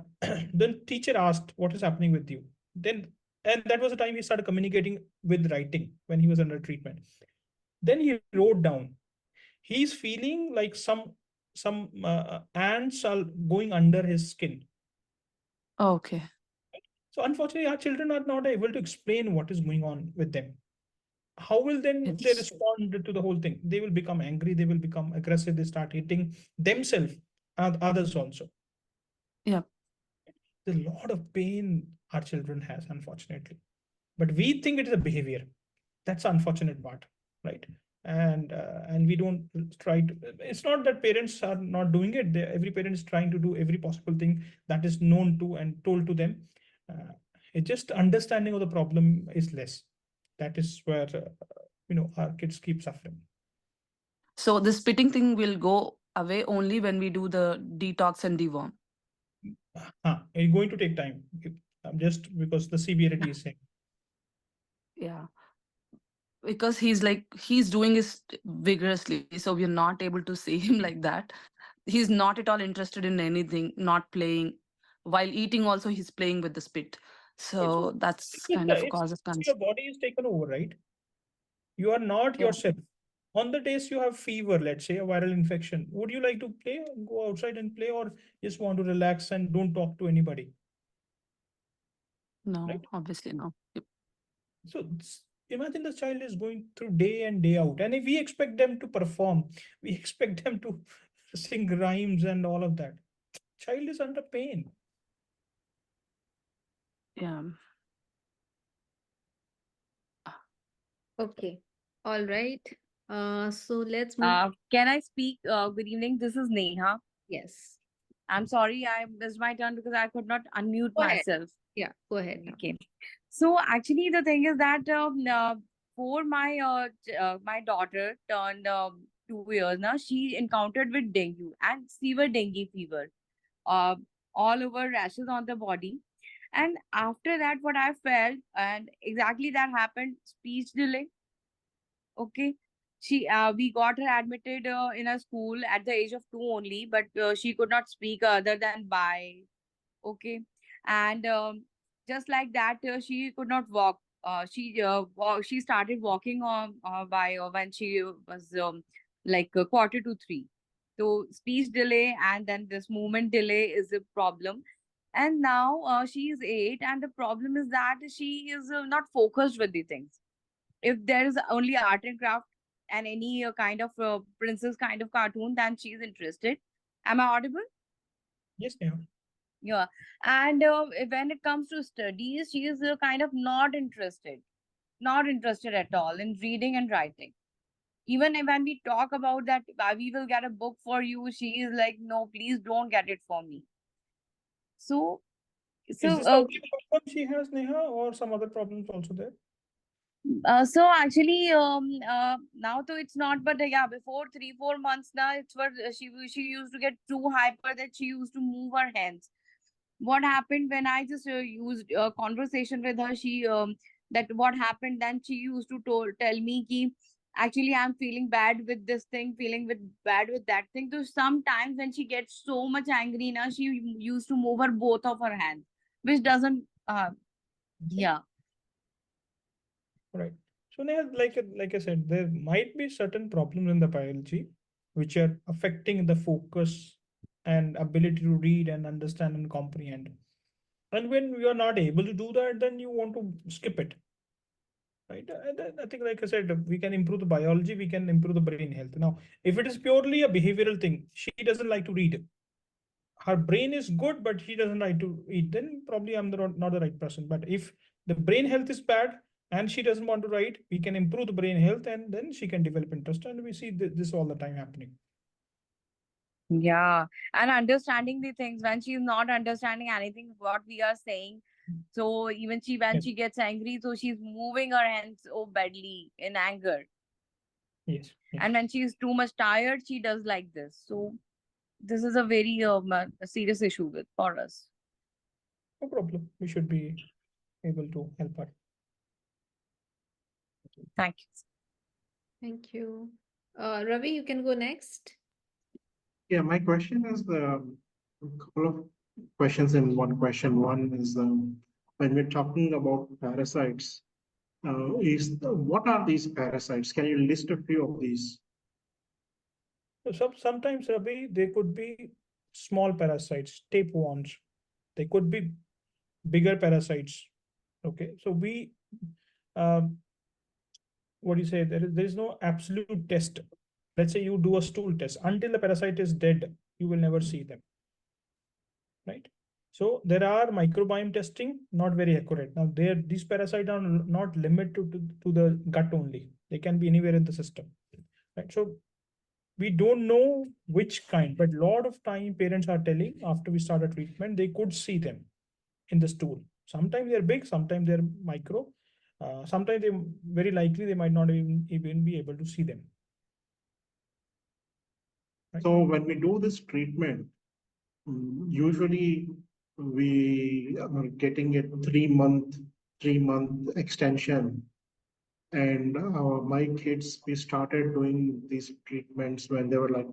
then teacher asked, "What is happening with you?" Then, and that was the time he started communicating with writing when he was under treatment. Then he wrote down. He's feeling like some ants are going under his skin. Okay. So unfortunately, our children are not able to explain what is going on with them. How will then they Yes. respond to the whole thing? They will become angry. They will become aggressive. They start hitting themselves and others also. Yeah. There's a lot of pain our children has, unfortunately. But we think it is a behavior. That's the unfortunate part, right? And we don't try to. It's not that parents are not doing it. Every parent is trying to do every possible thing that is known to and told to them. It just understanding of the problem is less. That is where our kids keep suffering. So the spitting thing will go away only when we do the detox and deworm. It's going to take time. Just because the severity is saying. Yeah. Because he's doing it vigorously, so we're not able to see him like that. He's not at all interested in anything, not playing. while eating also he's playing with the spit. So that's kind of causes Your concern. body is taken over, right? You are not Yeah. yourself. On the days you have fever, let's say a viral infection, would you like to play, go outside and play, or just want to relax and don't talk to anybody? No, Right? obviously no. Yep. So imagine the child is going through day and day out, and if we expect them to perform, we expect them to sing rhymes and all of that. Child is under pain. Yeah. Okay. All right. So let's move. Can I speak? Good evening. This is Neha. Yes. I'm sorry I missed my turn because I could not unmute Go ahead. myself. Yeah, go ahead now. Okay. So actually, the thing is that for my daughter turned 2 years now, she encountered with dengue and severe dengue fever, uh, all over rashes on the body. And after that, what I felt, and exactly that happened, speech delay. Okay. We got her admitted in a school at the age of 2 only, but she could not speak other than bye. Okay. And just like that, she could not walk. She started walking on by when she was like quarter to 3. So speech delay and then this movement delay is a problem. And now she is 8, and the problem is that she is not focused with the things. If there is only art and craft and any kind of princess kind of cartoon, then she's interested. Am I audible? Yes, Neha. Yeah. And when it comes to studies, she is kind of not interested at all in reading and writing. Even when we talk about that, we will get a book for you, she is like, no, please don't get it for me. So, Is so this the only problem she has, Neha, or some other problems also there? So actually, now though it's not, but yeah, before 3-4 months now, it's what she used to get too hyper that she used to move her hands. What happened when I just used a conversation with her, she that what happened, then she used to tell me ki, actually I'm feeling bad with this thing, feeling bad with that thing. So sometimes when she gets so much angry now, she used to move her both of her hands, which doesn't yeah. Right. So Neha, like I said, there might be certain problems in the biology which are affecting the focus and ability to read and understand and comprehend. And when you are not able to do that, then you want to skip it. Right. I think, like I said, we can improve the biology, we can improve the brain health. Now, if it is purely a behavioral thing, she doesn't like to read. Her brain is good, but she doesn't like to eat, then probably I'm not the right person. But if the brain health is bad and she doesn't want to write, we can improve the brain health and then she can develop interest. And we see this all the time happening. Yeah, and understanding the things when she's not understanding anything what we are saying. So even when Yes. she gets angry, so she's moving her hands so badly in anger. Yes. And when she's too much tired, she does like this. So this is a very a serious issue for us. No problem. We should be able to help her. Thank you. Thank you. Ravi, you can go next. Yeah, my question is a couple of questions in one question. One is when we're talking about parasites, what are these parasites? Can you list a few of these? So sometimes, Ravi, they could be small parasites, tapeworms. They could be bigger parasites. Okay. So um, what do you say? There is no absolute test. Let's say you do a stool test. Until the parasite is dead, you will never see them. Right. So there are microbiome testing, not very accurate. Now, these parasites are not limited to the gut only. They can be anywhere in the system. Right. So we don't know which kind, but a lot of time parents are telling after we start a treatment, they could see them in the stool. Sometimes they're big, sometimes they're micro. Sometimes they very likely they might not even be able to see them. Right? So when we do this treatment, usually we are getting a 3-month extension. And my kids, we started doing these treatments when they were like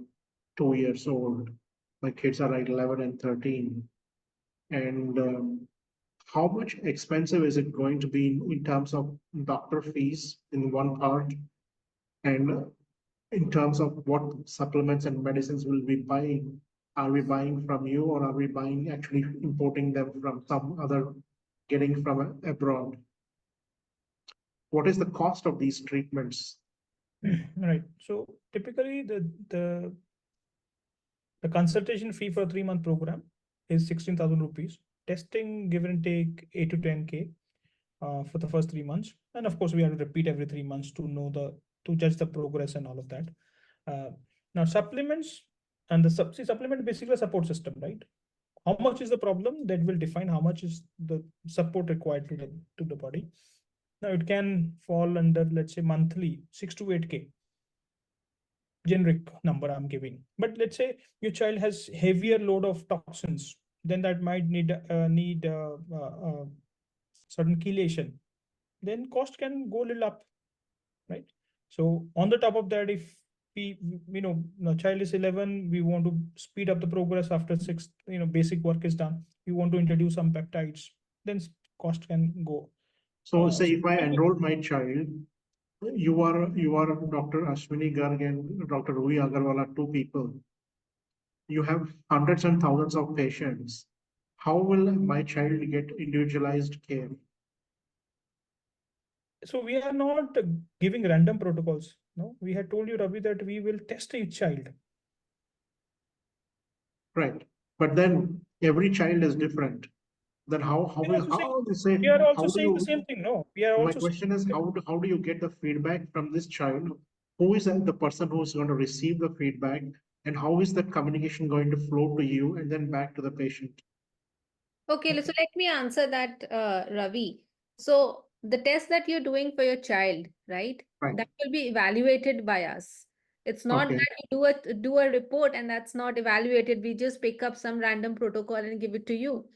2 years old. My kids are like 11 and 13. And how much expensive is it going to be in terms of doctor fees in one part, and in terms of what supplements and medicines we'll be buying? Are we buying from you, or are we buying actually importing them from some other, getting from abroad? What is the cost of these treatments? Right. So typically the consultation fee for a 3-month program is 16,000 rupees. Testing, give and take, 8 to 10K for the first 3 months. And of course, we have to repeat every 3 months to judge the progress and all of that. Now supplements and supplement basically a support system, right? How much is the problem that will define how much is the support required to the body. Now it can fall under, let's say, monthly 6 to 8K. Generic number I'm giving, but let's say your child has heavier load of toxins, then that might need certain chelation, then cost can go a little up, right? So on the top of that, if the child is 11, we want to speed up the progress after 6, basic work is done. We want to introduce some peptides, then cost can go. So say if I enroll my child, you are Dr. Ashwini Garg and Dr. Rui Agarwal are two people. You have hundreds and thousands of patients. How will my child get individualized care? So we are not giving random protocols. No, we had told you, Ravi, that we will test each child. Right. But then every child is different. Then how We are also saying the same thing. No, we are my also question is how do you get the feedback from this child? Who is the person who is going to receive the feedback, and how is that communication going to flow to you and then back to the patient? Okay, so let me answer that, Ravi. So the test that you're doing for your child, right? Right. That will be evaluated by us. It's not Okay. that you do a report and that's not evaluated. We just pick up some random protocol and give it to you.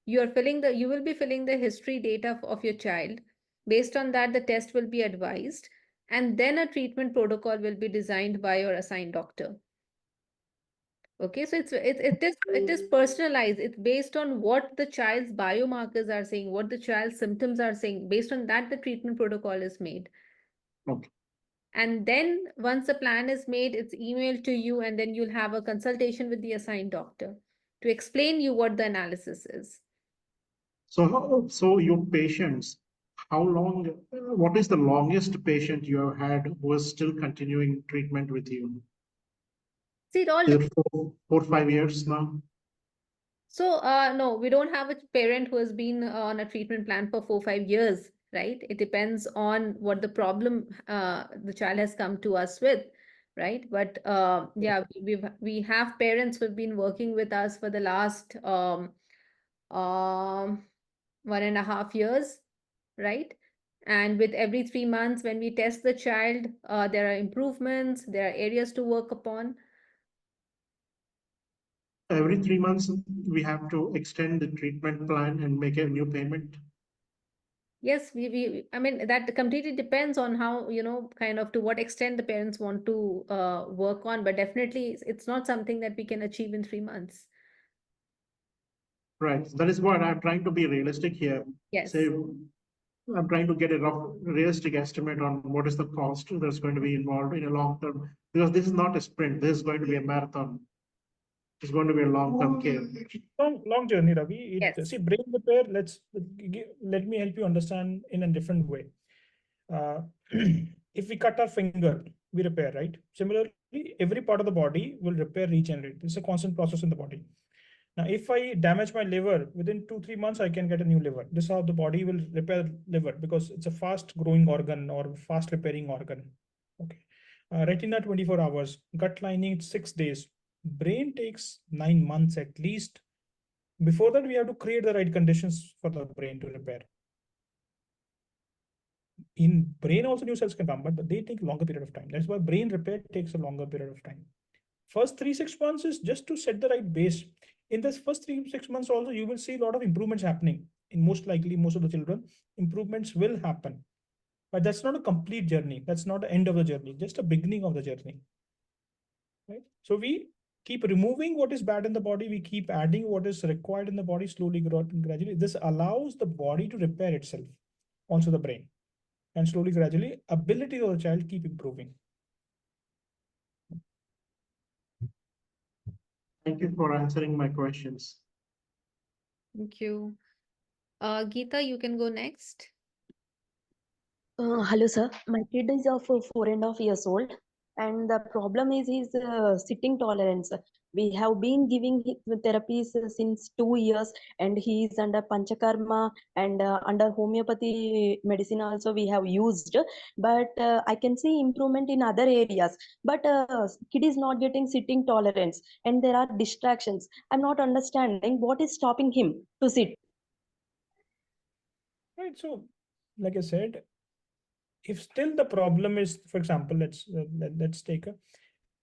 You will be filling the history data of your child. Based on that, the test will be advised, and then a treatment protocol will be designed by your assigned doctor. Okay, so it is personalized. It's based on what the child's biomarkers are saying, what the child's symptoms are saying. Based on that, the treatment protocol is made. Okay. And then once the plan is made, it's emailed to you, and then you'll have a consultation with the assigned doctor to explain you what the analysis is. So your patients, how long? What is the longest patient you have had who is still continuing treatment with you? See, it all Is it 4 or 5 years now? So, no, we don't have a parent who has been on a treatment plan for 4 or 5 years, right? It depends on what the problem the child has come to us with, right? But yeah, we have parents who've been working with us for the last 1.5 years, right? And with every 3 months, when we test the child, there are improvements, there are areas to work upon. Every 3 months, we have to extend the treatment plan and make a new payment. Yes, I mean, that completely depends on how, kind of to what extent the parents want to work on, but definitely it's not something that we can achieve in 3 months. Right. That is what I'm trying to be realistic here. Yes. Say, I'm trying to get a realistic estimate on what is the cost that's going to be involved in a long term, because this is not a sprint. This is going to be a marathon. It's going to be a long-term care. Long journey, Ravi. Yes. See, brain repair, let me help you understand in a different way. If we cut our finger, we repair, right? Similarly, every part of the body will repair, regenerate. It's a constant process in the body. Now, if I damage my liver, within 2-3 months, I can get a new liver. This is how the body will repair liver, because it's a fast growing organ or fast repairing organ. Okay. Retina, 24 hours, gut lining, 6 days. Brain takes 9 months at least. Before that, we have to create the right conditions for the brain to repair. In brain also new cells can come, but they take longer period of time. That's why brain repair takes a longer period of time. First 3-6 months is just to set the right base. In this first 3-6 months also, you will see a lot of improvements happening. In most of the children, improvements will happen. But that's not a complete journey. That's not the end of the journey, just a beginning of the journey. Right? So we keep removing what is bad in the body, we keep adding what is required in the body slowly, gradually. This allows the body to repair itself, also the brain. And slowly, gradually, ability of the child keep improving. Thank you for answering my questions. Thank you. Geeta, you can go next. Hello, sir. My kid is of 4.5 years old, and the problem is his sitting tolerance. We have been giving him therapies since 2 years, and he is under panchakarma and under homeopathy medicine also we have used. But I can see improvement in other areas. But kid is not getting sitting tolerance, and there are distractions. I'm not understanding what is stopping him to sit. Right. So, like I said, if still the problem is, for example, let's take a,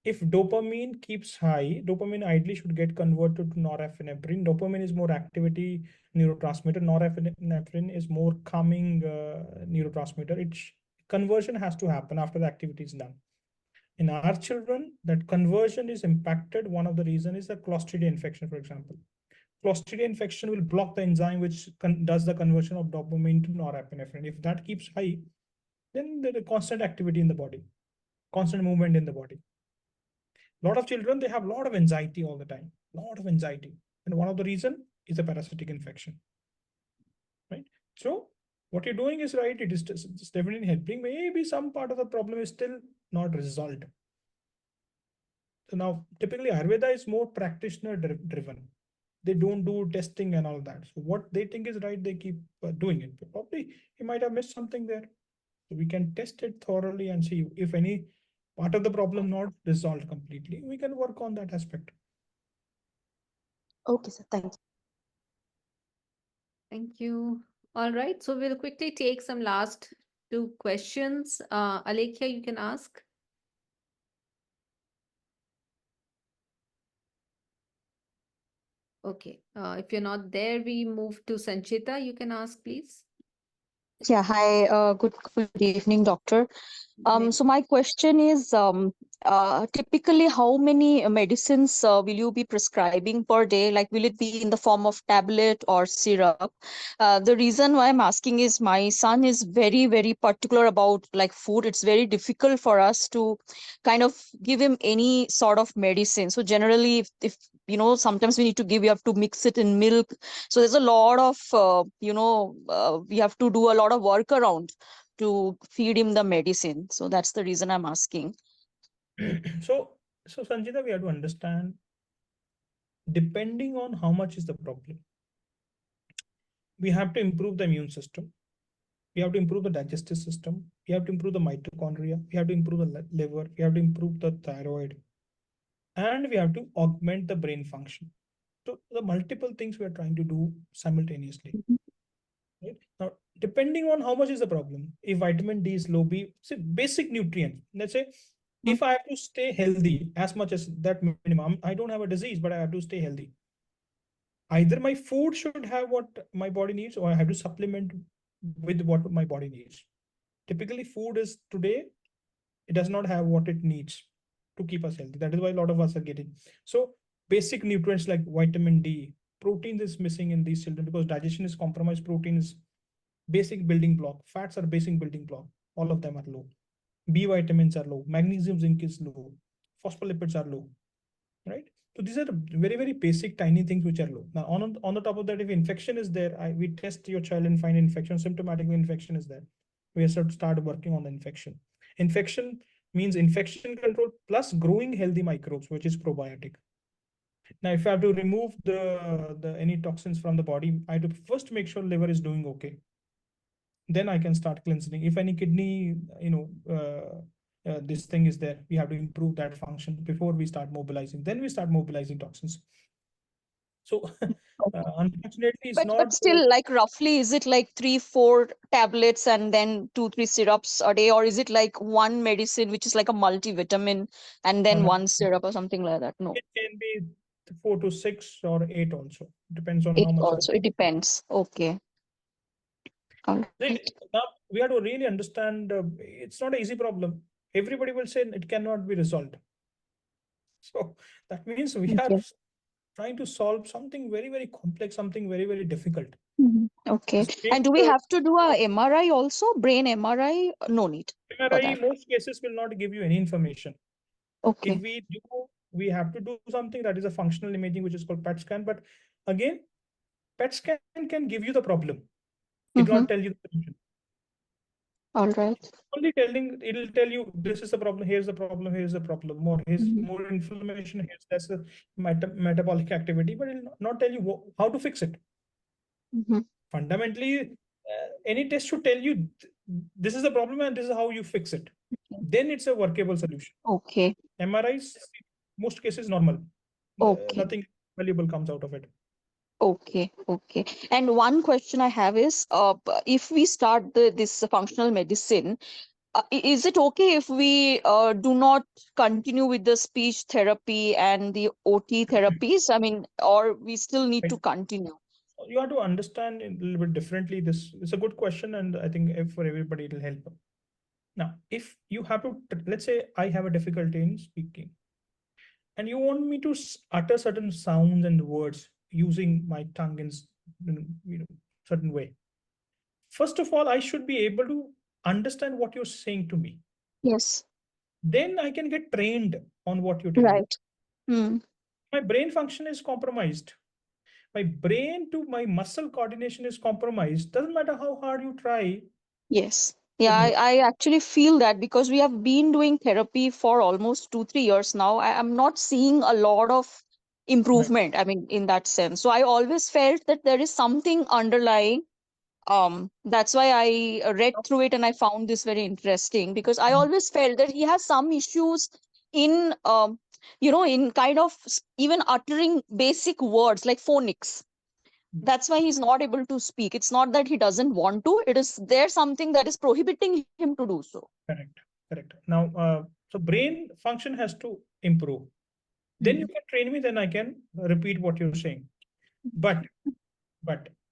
if dopamine keeps high, dopamine ideally should get converted to norepinephrine. Dopamine is more activity neurotransmitter. Norepinephrine is more calming neurotransmitter. Conversion has to happen after the activity is done. In our children, that conversion is impacted. One of the reasons is the Clostridia infection, for example. Clostridia infection will block the enzyme which does the conversion of dopamine to norepinephrine. If that keeps high, then there is constant activity in the body, constant movement in the body. A lot of children, they have a lot of anxiety all the time, lot of anxiety. And one of the reason is a parasitic infection, right? So what you're doing is right. It is just definitely helping. Maybe some part of the problem is still not resolved. So now typically Ayurveda is more practitioner driven. They don't do testing and all that. So what they think is right, they keep doing it. But probably you might have missed something there. So we can test it thoroughly and see if any part of the problem not resolved completely. We can work on that aspect. Okay, sir. Thank you. Thank you. All right. So we'll quickly take some last two questions. Alekhya, you can ask. Okay. If you're not there, we move to Sanchita. You can ask, please. Yeah, hi. Good evening, doctor. So my question is, typically, how many medicines will you be prescribing per day? Like, will it be in the form of tablet or syrup? The reason why I'm asking is my son is very, very particular about like food. It's very difficult for us to kind of give him any sort of medicine. So generally, if you know, sometimes we need to give, you have to mix it in milk. So there's a lot of, we have to do a lot of workaround to feed him the medicine. So that's the reason I'm asking. So Sanjita, we have to understand, depending on how much is the problem, we have to improve the immune system. We have to improve the digestive system. We have to improve the mitochondria. We have to improve the liver. We have to improve the thyroid. And we have to augment the brain function. So the multiple things we are trying to do simultaneously. Right? Now, depending on how much is the problem, if vitamin D is low, say basic nutrients. Let's say if I have to stay healthy as much as that minimum, I don't have a disease, but I have to stay healthy. Either my food should have what my body needs, or I have to supplement with what my body needs. Typically, food is today, it does not have what it needs to keep us healthy. That is why a lot of us are getting. So basic nutrients like vitamin D, protein is missing in these children because digestion is compromised. Protein is basic building block. Fats are basic building block. All of them are low. B vitamins are low. Magnesium, zinc is low. Phospholipids are low, right? So these are very, very basic, tiny things which are low. Now, on the top of that, if infection is there, we test your child and find infection, symptomatic infection is there. We have to start working on the infection. Infection means infection control plus growing healthy microbes, which is probiotic. Now, if I have to remove the any toxins from the body, I have to first make sure liver is doing okay. Then I can start cleansing. If any kidney, this thing is there, we have to improve that function before we start mobilizing. Then we start mobilizing toxins. So unfortunately, it's But not. still, like roughly, is it like 3-4 tablets and then 2-3 syrups a day, or is it like one medicine which is like a multivitamin and then one syrup or something like that? No, It can be 4 to 6 or 8 also. Depends on it how much. also it depends. Okay. All right. Now we have to really understand, it's not an easy problem. Everybody will say it cannot be resolved. So that means we are Okay. trying to solve something very, very complex, something very, very difficult. Okay. Same And do we the have to do a MRI also? Brain MRI? No need for MRI, that. most cases will not give you any information. If Okay. we do, we have to do something that is a functional imaging, which is called PET scan. But again, PET scan can give you the problem. It will not tell you the solution. All right. Only telling, it'll tell you this is the problem, here's the problem, here's the problem, more inflammation, here's less metabolic activity, but it'll not tell you how to fix it. Fundamentally, any test should tell you this is the problem and this is how you fix it. Then it's a workable solution. Okay. MRIs, most cases normal. Okay. Nothing valuable comes out of it. Okay. Okay. And one question I have is, if we start this functional medicine, is it okay if we do not continue with the speech therapy and the OT therapies? I mean, or we still need to continue? You have to understand it a little bit differently. This is a good question, and I think for everybody it'll help. Now, if you have to, let's say I have a difficulty in speaking, and you want me to utter certain sounds and words using my tongue in certain way. First of all, I should be able to understand what you're saying to me. Yes. Then I can get trained on what you're telling. Right. My brain function is compromised. My brain to my muscle coordination is compromised. Doesn't matter how hard you try. Yes. Yeah, I actually feel that because we have been doing therapy for almost 2-3 years now. I'm not seeing a lot of improvement. I mean, in that sense. So I always felt that there is something underlying. That's why I read through it and I found this very interesting, because I always felt that he has some issues in in kind of even uttering basic words like phonics. That's why he's not able to speak. It's not that he doesn't want to, it is there something that is prohibiting him to do so. Correct. Now, so brain function has to improve. Then you can train me, then I can repeat what you're saying. But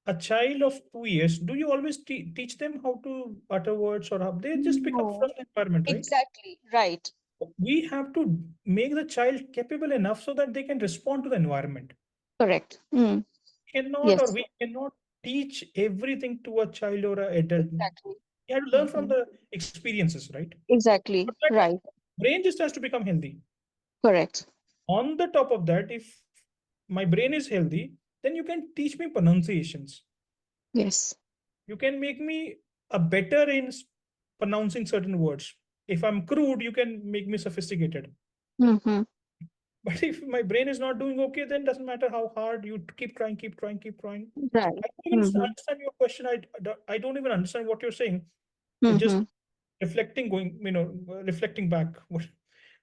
a child of 2 years, do you always teach them how to utter words, or how they just pick up from the environment, right? Exactly, right. We have to make the child capable enough so that they can respond to the environment. Correct. We cannot teach everything to a child or an adult. Exactly. You have to learn from the experiences, right? Exactly, right. Brain just has to become healthy. Correct. On the top of that, if my brain is healthy, then you can teach me pronunciations. Yes. You can make me a better in pronouncing certain words. If I'm crude, you can make me sophisticated. But if my brain is not doing okay, then doesn't matter how hard you keep trying. Right. I don't even understand your question. I don't even understand what you're saying. Just reflecting back.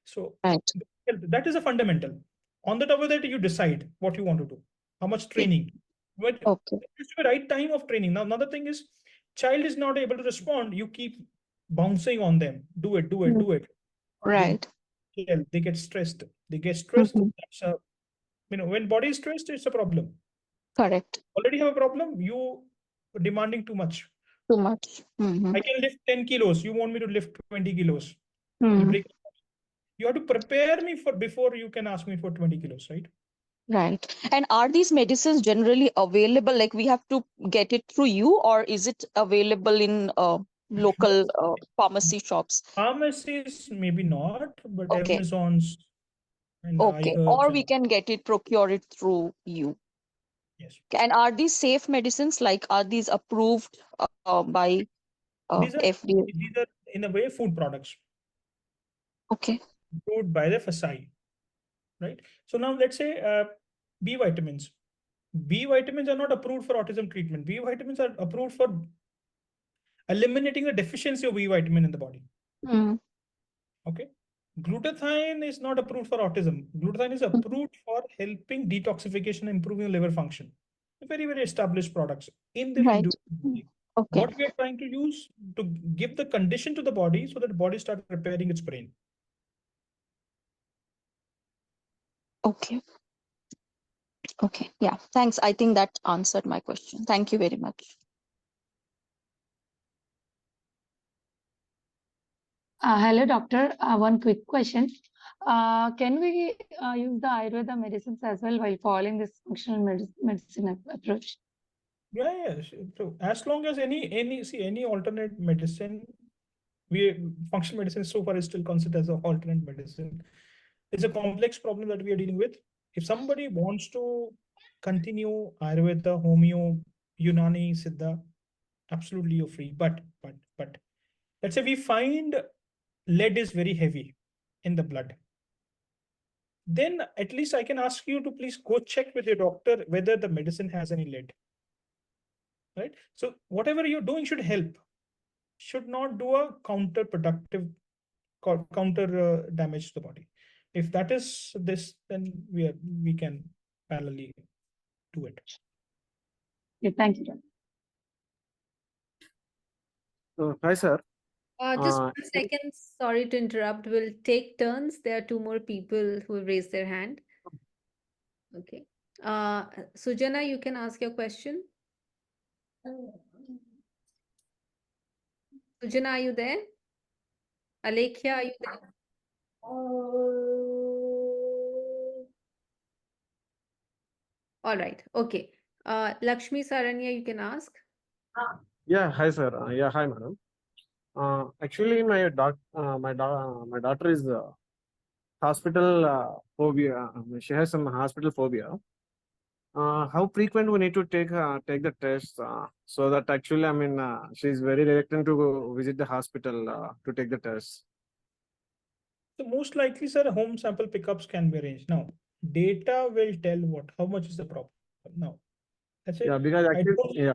So that is a fundamental. On the top of that, you decide what you want to do, how much training. But it's the right time of training. Now, another thing is, child is not able to respond. You keep bouncing on them. Do it. Right. They get stressed. That's when body is stressed, it's a problem. Correct. Already have a problem. You demanding too much. Too much. I can lift 10 kilos. You want me to lift 20 kilos. You have to prepare me before you can ask me for 20 kilos, right? Right. And are these medicines generally available? Like we have to get it through you, or is it available in local pharmacy shops? Pharmacies, maybe not, but Amazon's and Okay. Or we can get it, procure it through you. Yes. And are these safe medicines? Like, are these approved by FDA? These are, in a way, food products. Okay. Approved by the FSI, right? So now let's say B vitamins. B vitamins are not approved for autism treatment. B vitamins are approved for eliminating the deficiency of B vitamin in the body. Okay. Glutathione is not approved for autism. Glutathione is approved for helping detoxification, improving liver function. Very, very established products in the body. What we are trying to use to give the condition to the body so that the body starts repairing its brain. Okay. Okay. Yeah. Thanks. I think that answered my question. Thank you very much. Hello, doctor. One quick question. Can we use the Ayurveda medicines as well while following this functional medicine approach? Yeah. So as long as any alternate medicine, functional medicine so far is still considered as an alternate medicine. It's a complex problem that we are dealing with. If somebody wants to continue Ayurveda, Homeo, Unani, Siddha, absolutely you're free. But let's say we find lead is very heavy in the blood, then at least I can ask you to please go check with your doctor whether the medicine has any lead. Right? So whatever you're doing should help, should not do a counterproductive, counter damage to the body. If that is this, then we can parallelly do it. Yeah, thank you, Doctor. Hi, sir. Just 1 second. Sorry to interrupt. We'll take turns. There are 2 more people who have raised their hand. Okay. Sujana, you can ask your question. Sujana, are you there? Alekhya, are you there? All right. Okay. Lakshmi Saranya, you can ask. Yeah, hi, sir. Yeah, hi, madam. Actually, my daughter is hospital phobia. She has some hospital phobia. How frequent we need to take the test so that actually, I mean, she's very reluctant to go visit the hospital to take the test. So most likely, sir, home sample pickups can be arranged. Now, data will tell how much is the problem. Now, that's it. Yeah, because actually,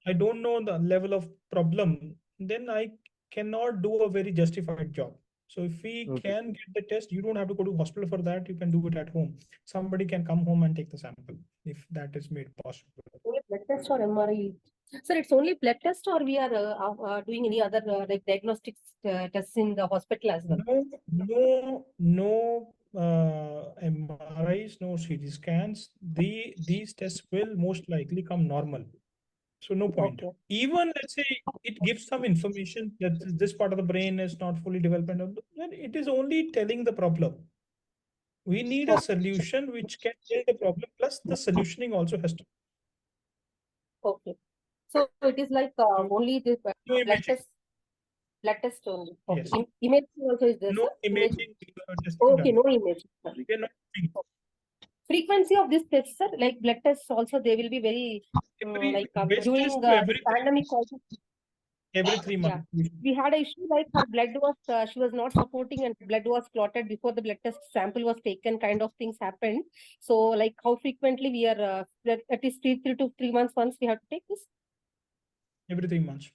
I don't know the level of problem, then I cannot do a very justified job. So if we can get the test, you don't have to go to hospital for that. You can do it at home. Somebody can come home and take the sample if that is made possible. Only blood test or MRI? Sir, it's only blood test, or we are doing any other like diagnostics tests in the hospital as well? No MRIs, no CT scans. These tests will most likely come normal. So no point. Okay. Even let's say it gives some information that this part of the brain is not fully developed, then it is only telling the problem. We need a solution which can tell the problem, plus the solutioning also has to. Okay. So it is like only the blood test. Blood test only. Okay. Yes. Imaging also is there, No sir? imaging. Okay, no imaging. We cannot see. Frequency of this test, sir, like blood tests also, they will be very like during the pandemic also. Every 3 months. Yeah. We had an issue like her blood was, she was not supporting and blood was clotted before the blood test sample was taken, kind of things happened. So like how frequently we are, at least 3 to 3 months once we have to take this? Every 3 months.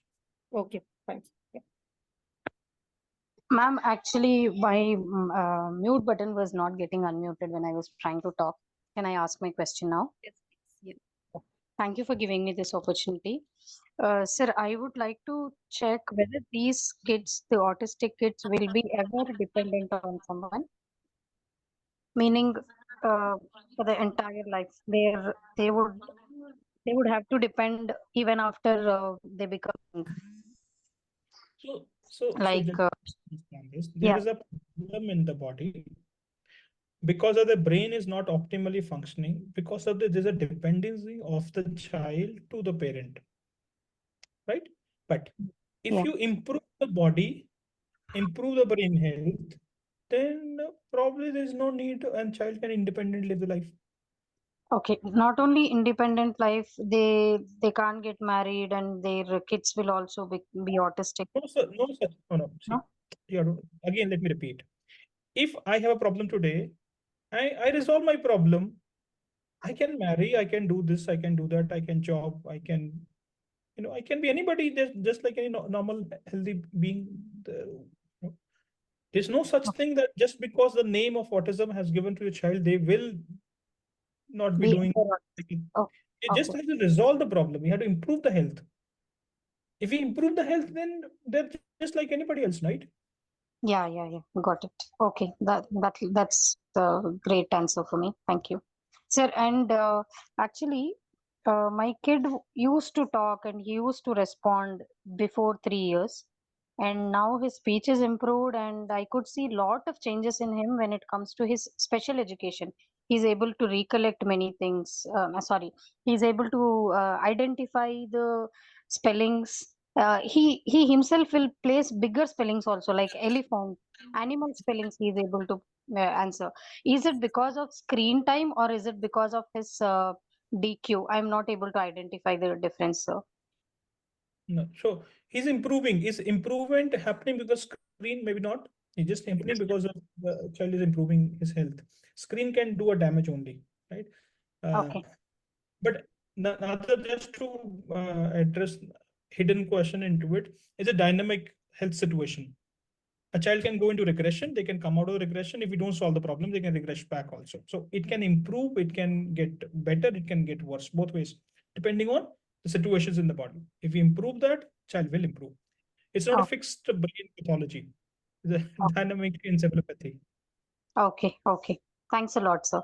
Okay, fine. Yeah. Ma'am, actually, my mute button was not getting unmuted when I was trying to talk. Can I ask my question now? Yes, please. Yeah. Thank you for giving me this opportunity. Sir, I would like to check whether these kids, the autistic kids, will be ever dependent on someone. Meaning, for the entire life, they would have to depend even after they become. So like there is a problem in the body because of the brain is not optimally functioning, because of there's a dependency of the child to the parent, right? But if you improve the body, improve the brain health, then probably there's no need and child can independently live the life. Okay, not only independent life, they can't get married and their kids will also be autistic. No. See, again, let me repeat. If I have a problem today, I resolve my problem. I can marry, I can do this, I can do that, I can job, I can, I can be anybody, just like any normal healthy being. There's no such thing that just because the name of autism has given to a child, they will not be doing. It just has to resolve the problem. We have to improve the health. If we improve the health, then they're just like anybody else, right? Yeah. Got it. Okay, that's the great answer for me. Thank you, sir. And actually, my kid used to talk and he used to respond before 3 years. and now his speech is improved, and I could see lot of changes in him when it comes to his special education. He's able to recollect many things. Sorry, he's able to identify the spellings. He himself will place bigger spellings also, like elephant, animal spellings. He is able to answer. Is it because of screen time, or is it because of his DQ? I'm not able to identify the difference, sir. No, so he's improving. Is improvement happening because screen? Maybe not. It's just happening because of the child is improving his health. Screen can do a damage only, right? Okay. But another, just to address hidden question into it, is a dynamic health situation. A child can go into regression, they can come out of regression. If we don't solve the problem, they can regress back also. So it can improve, it can get better, it can get worse, both ways, depending on the situations in the body. If we improve that, child will improve. It's not a fixed brain pathology. It's a dynamic encephalopathy. Okay. Okay. Thanks a lot, sir.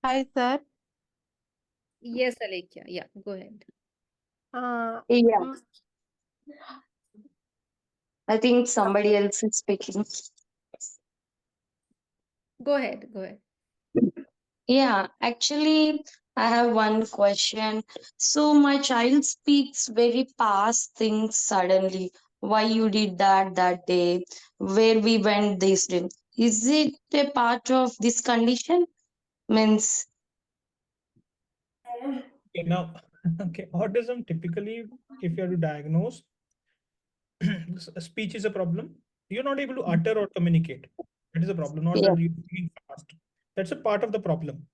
Hi, sir. Yes, Alekia. Yeah, go ahead. Yeah, Mm, I think somebody else is speaking. Go ahead. Go ahead. Yeah, actually, I have one question. So my child speaks very fast things suddenly. Why you did that day? Where we went this day? Is it a part of this condition? Means, Okay, now, okay, autism typically, if you have to diagnose, speech is a problem. You're not able to utter or communicate. That is a problem, not yeah, that you're speaking fast. That's a part of the problem.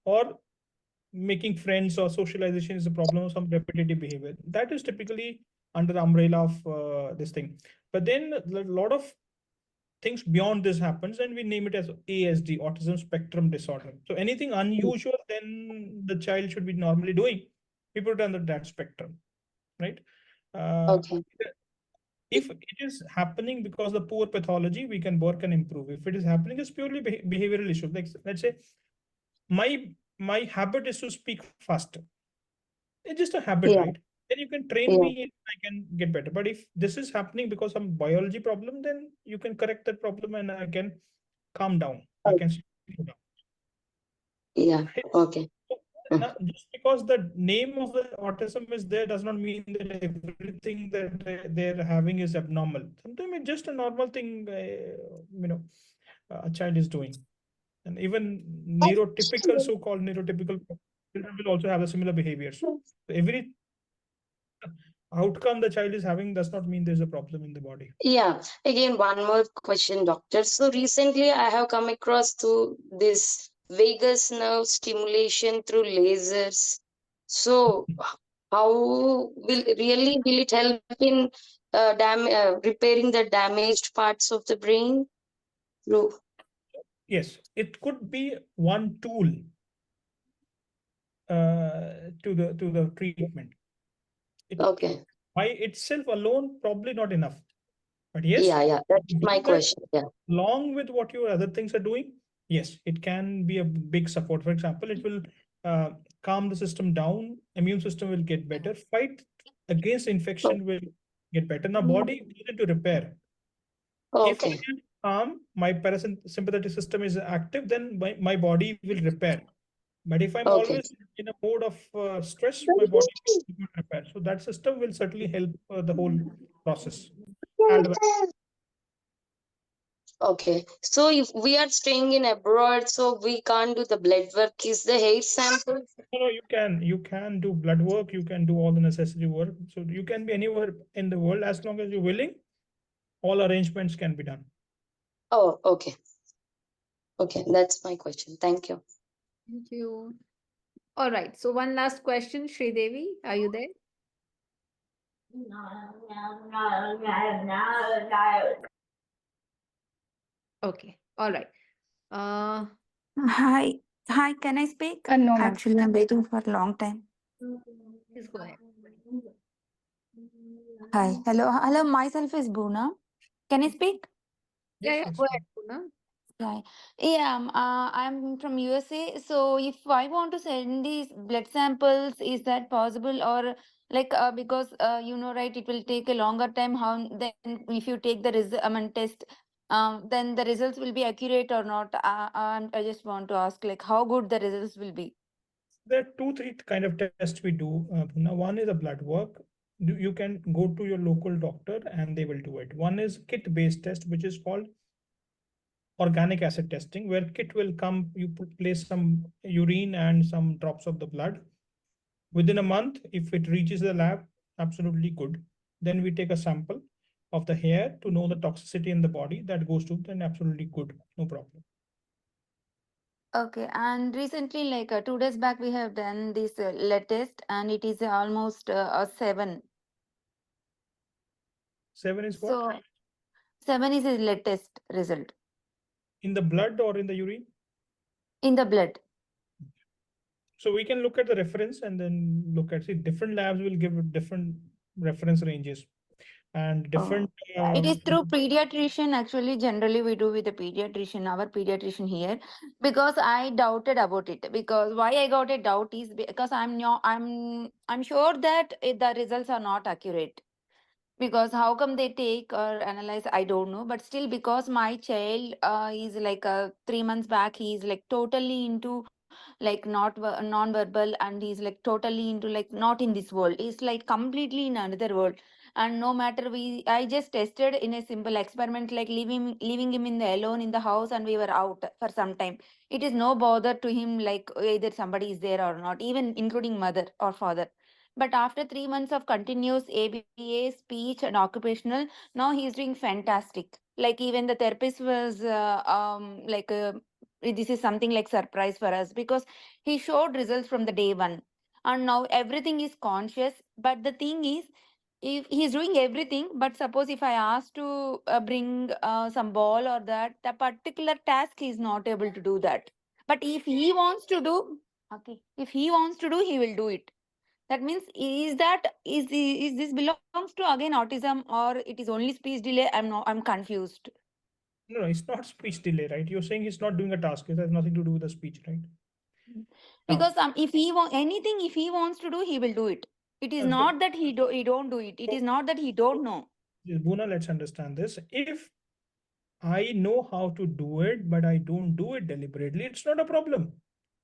Or making friends or socialization is a problem of some repetitive behavior. That is typically under the umbrella of this thing. But then a lot of things beyond this happens, and we name it as ASD, autism spectrum disorder. So anything unusual then the child should be normally doing, we put it under that spectrum, right? okay, If it is happening because the poor pathology, we can work and improve. If it is happening as purely behavioral issue, like let's say my habit is to speak faster. It's just a habit, yeah, right? Then you can train yeah, me and I can get better. But if this is happening because some biology problem, then you can correct that problem and I can calm down. I oh, can slow down. yeah, Right? okay, So now, just because the name of the autism is there does not mean that everything that they're having is abnormal. Sometimes it's just a normal thing, a child is doing. And even neurotypical, so-called neurotypical children will also have a similar behaviors. So every outcome the child is having does not mean there's a problem in the body. yeah. Again, one more question, doctor. So recently, I have come across to this vagus nerve stimulation through lasers. So how will it help in repairing the damaged parts of the brain through? Yes, it could be one tool to the treatment. It Okay. by itself alone probably not enough. But yes, Yeah, that's do my that question. Yeah. along with what your other things are doing. Yes, it can be a big support. For example, it will calm the system down. Immune system will get better. Fight against infection will get better. Now, body goes into repair. If I Okay. am calm, my parasympathetic system is active, then my body will repair. But if I'm Okay. always in a mode of stress, my body will not repair. So that system will certainly help the whole process. And Okay. So if we are staying in abroad, so we can't do the blood work. Is the hair sample? no, you can do blood work, you can do all the necessary work. So you can be anywhere in the world as long as you're willing. All arrangements can be done. Oh, okay. Okay, that's my question. Thank you. Thank you. All right. So one last question, Devi, are you there? Okay. All right. Hi, can I speak? No, ma'am. Actually, I'm waiting for a long time. Please go ahead. Hi, hello. Myself is Buna. Can I speak? Yeah, Yes, go ahead, Puna. Yeah, yeah. I'm from USA. So if I want to send these blood samples, is that possible, or Like because right, it will take a longer time. How then if you take the test, then the results will be accurate or not? I just want to ask, like, how good the results will be. There are two, three kind of tests we do. Now, one is a blood work. You can go to your local doctor and they will do it. One is kit-based test, which is called organic acid testing, where kit will come, you place some urine and some drops of the blood. Within a month, if it reaches the lab, absolutely good. Then we take a sample of the hair to know the toxicity in the body. That goes to then absolutely good, no problem. Okay, and recently, like 2 days back, we have done this lead test, and it is almost a 7. 7 is what? So 7 is his lead test result In the blood or in the urine? in the blood. So we can look at the reference and then look at, see, different labs will give different reference ranges and different. It is through pediatrician. Actually, generally we do with the pediatrician, our pediatrician here, because I doubted about it. Because why I got a doubt is because I'm sure that the results are not accurate. Because how come they take or analyze, I don't know. But still, because my child is like 3 months back, he is like totally into like not non-verbal, and he's like totally into like not in this world. He's like completely in another world. And no matter, I just tested in a simple experiment, like leaving him in the alone in the house, and we were out for some time. It is no bother to him, like either somebody is there or not, even including mother or father. But after 3 months of continuous ABA, speech, and occupational, now he's doing fantastic. Like even the therapist was this is something like surprise for us, because he showed results from the day one, and now everything is conscious. But the thing is, if he's doing everything, but suppose if I ask to bring some ball or that, the particular task he's not able to do that. But if he wants to do, okay, if he wants to do, he will do it. That means, is this belongs to again autism, or it is only speech delay? I'm confused. No, it's not speech delay, right? You're saying he's not doing a task. It has nothing to do with the speech, right? Because if he want anything, if he wants to do, he will do it. It is not that he don't do it. It is not that he don't know. Buna, let's understand this. If I know how to do it, but I don't do it deliberately, it's not a problem.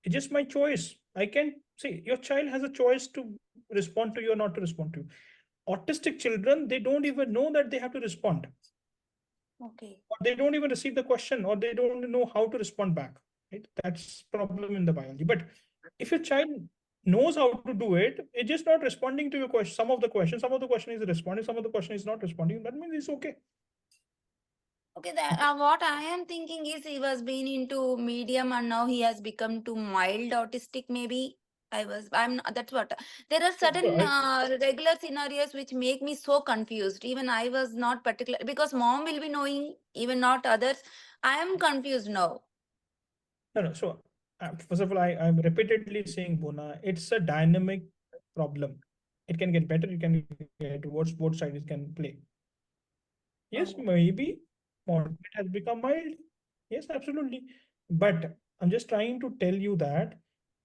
It's just my choice. I can see your child has a choice to respond to you or not to respond to you. Autistic children, they don't even know that they have to respond. Okay. Or they don't even receive the question, or they don't know how to respond back. Right? That's problem in the biology. But if your child knows how to do it, it's just not responding to your question. Some of the question is responding, some of the question is not responding. That means it's okay. Okay, what I am thinking is he was being into medium, and now he has become to mild autistic. Maybe that's what. There are certain regular scenarios which make me so confused. Even I was not particular, because mom will be knowing, even not others. I am confused now. No. So first of all, I'm repeatedly saying, Buna, it's a dynamic problem. It can get better, it can get worse, both sides can play. Yes, maybe moderate has become mild. Yes, absolutely. But I'm just trying to tell you that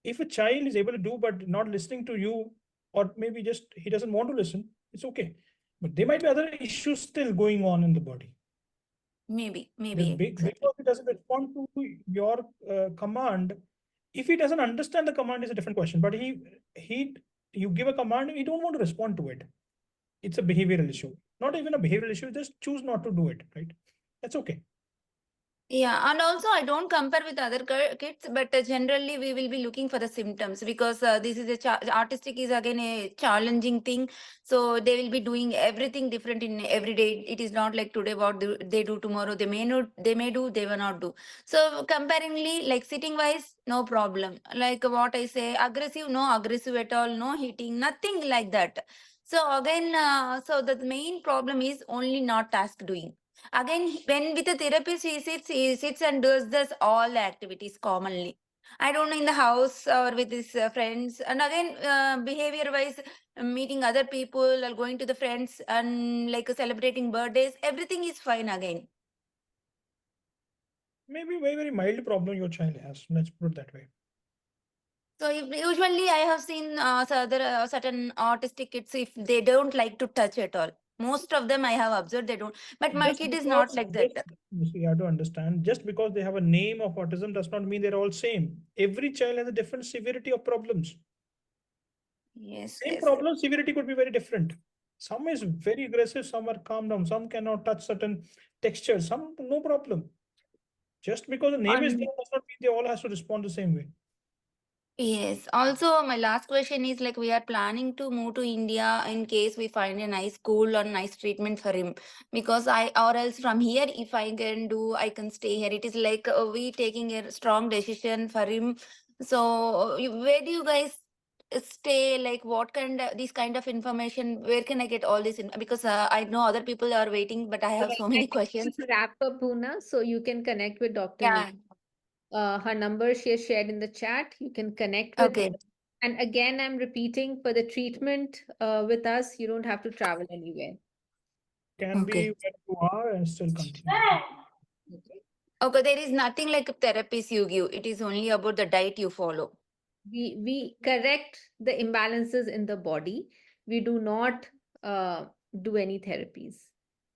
if a child is able to do but not listening to you, or maybe just he doesn't want to listen, it's okay. But there might be other issues still going on in the body. Maybe. Because he doesn't respond to your command. If he doesn't understand the command, is a different question. But you give a command, he don't want to respond to it. It's a behavioral issue. Not even a behavioral issue. Just choose not to do it. Right? That's okay. Yeah, and also I don't compare with other kids, but generally we will be looking for the symptoms, because this is artistic is again a challenging thing. So they will be doing everything different in every day. It is not like today what they do, tomorrow they may not, they may do, they will not do. So comparingly, like sitting wise, no problem. Like what I say, aggressive, no aggressive at all, no hitting, nothing like that. So again, so the main problem is only not task doing. Again, when with the therapist, he sits and does this all activities commonly. I don't know, in the house or with his friends. And again, behavior wise, meeting other people or going to the friends and like celebrating birthdays, everything is fine again. Maybe very, very mild problem your child has. Let's put it that way. So if usually I have seen certain autistic kids, if they don't like to touch at all. Most of them I have observed they don't. But my Just kid is not like that. you have to understand, just because they have a name of autism does not mean they're all same. Every child has a different severity of problems. Yes. Same Yes. problem, severity could be very different. Some is very aggressive, some are calm down, some cannot touch certain textures, some no problem. Just because the name is there does not mean they all has to respond the same way. Yes. Also, my last question is like we are planning to move to India in case we find a nice school or nice treatment for him. Because or else from here, if I can do, I can stay here. It is like we taking a strong decision for him. So, where do you guys stay? Like, what kind of this kind of information? Where can I get all this? Because I know other people are waiting, but I have so many questions. To wrap up, Poona, so you can connect with Dr. Yeah. Her number she has shared in the chat. You can connect with her. Okay. And again, I'm repeating, for the treatment with us, you don't have to travel anywhere. Can be Okay. where you are and still continue. Okay, there is nothing like therapies you give. It is only about the diet you follow. We correct the imbalances in the body. We do not do any therapies.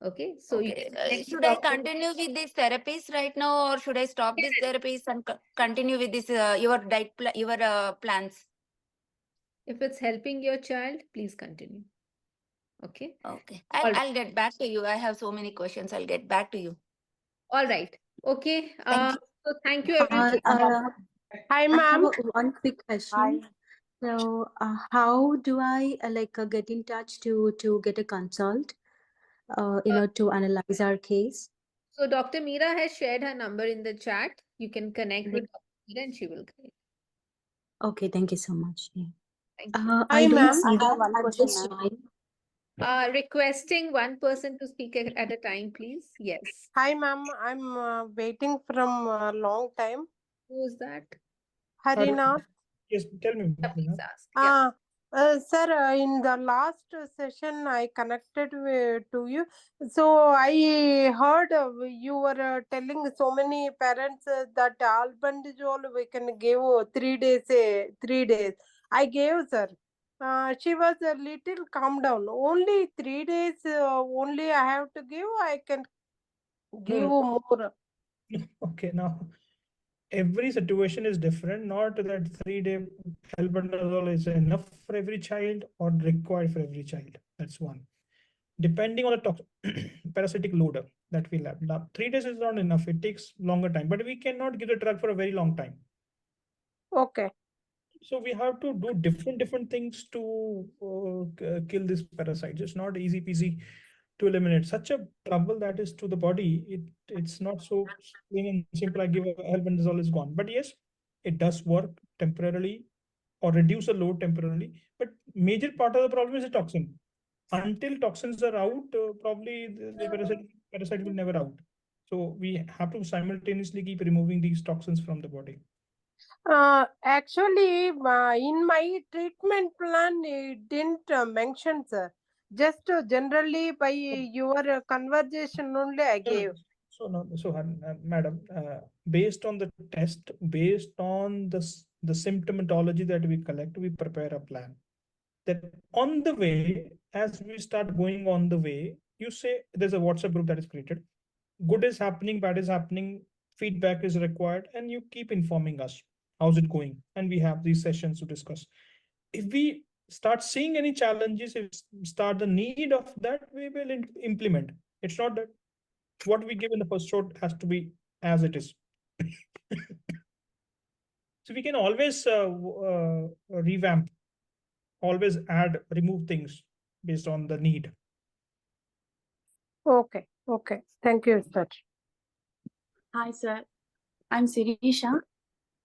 Okay, so you Okay. can connect with Should I Dr. continue with these therapies right now, or should I stop these therapies and continue with this your your plans? If it's helping your child, please continue. Okay. Okay. All right. I'll get back to you. I have so many questions. I'll get back to you. All right. Okay. Thank you. So thank you, everyone. Hi, I have ma'am. one quick question. So, how do I get in touch to get a consult? To analyze our case. So Dr. Meera has shared her number in the chat. You can connect with Dr. Meera and she will guide. Okay, thank you so much. Yeah. Thank you. Hi, I don't ma'am. see I that have one at question, this ma'am. time. Requesting one person to speak at a time, please. Yes. Hi, ma'am. I'm waiting from a long time. Who is that? Harina. Yes, tell me. Please ask. Yeah. Sir, in the last session, I connected to you. So I heard you were telling so many parents that albendazole we can give 3 days. 3 days. I gave, sir. She was a little calm down. Only 3 days. Only I have to give. I can give No. more. Okay, now every situation is different. Not that 3-day albendazole is enough for every child or required for every child. That's one. Depending on the parasitic load that we'll have. Now, 3 days is not enough. It takes longer time, but we cannot give the drug for a very long time. Okay. So we have to do different things to kill these parasites. It's not easy peasy to eliminate such a trouble that is to the body. It's not so plain and simple. I give a albendazole is gone, but yes, it does work temporarily or reduce the load temporarily. But major part of the problem is the toxin. Until toxins are out, probably the parasite will never out. So we have to simultaneously keep removing these toxins from the body. Actually, in my treatment plan, it didn't mention, sir. Just generally by your conversation only I gave. So madam, based on the test, based on the symptomatology that we collect, we prepare a plan. That on the way, as we start going on the way, you say there's a WhatsApp group that is created. Good is happening, bad is happening, feedback is required, and you keep informing us. How's it going? And we have these sessions to discuss. If we start seeing any challenges, if start the need of that, we will implement. It's not that what we give in the first shot has to be as it is. So we can always revamp, always add, remove things based on the need. Okay. Okay. Thank you, sir. Hi, sir. I'm Sirisha.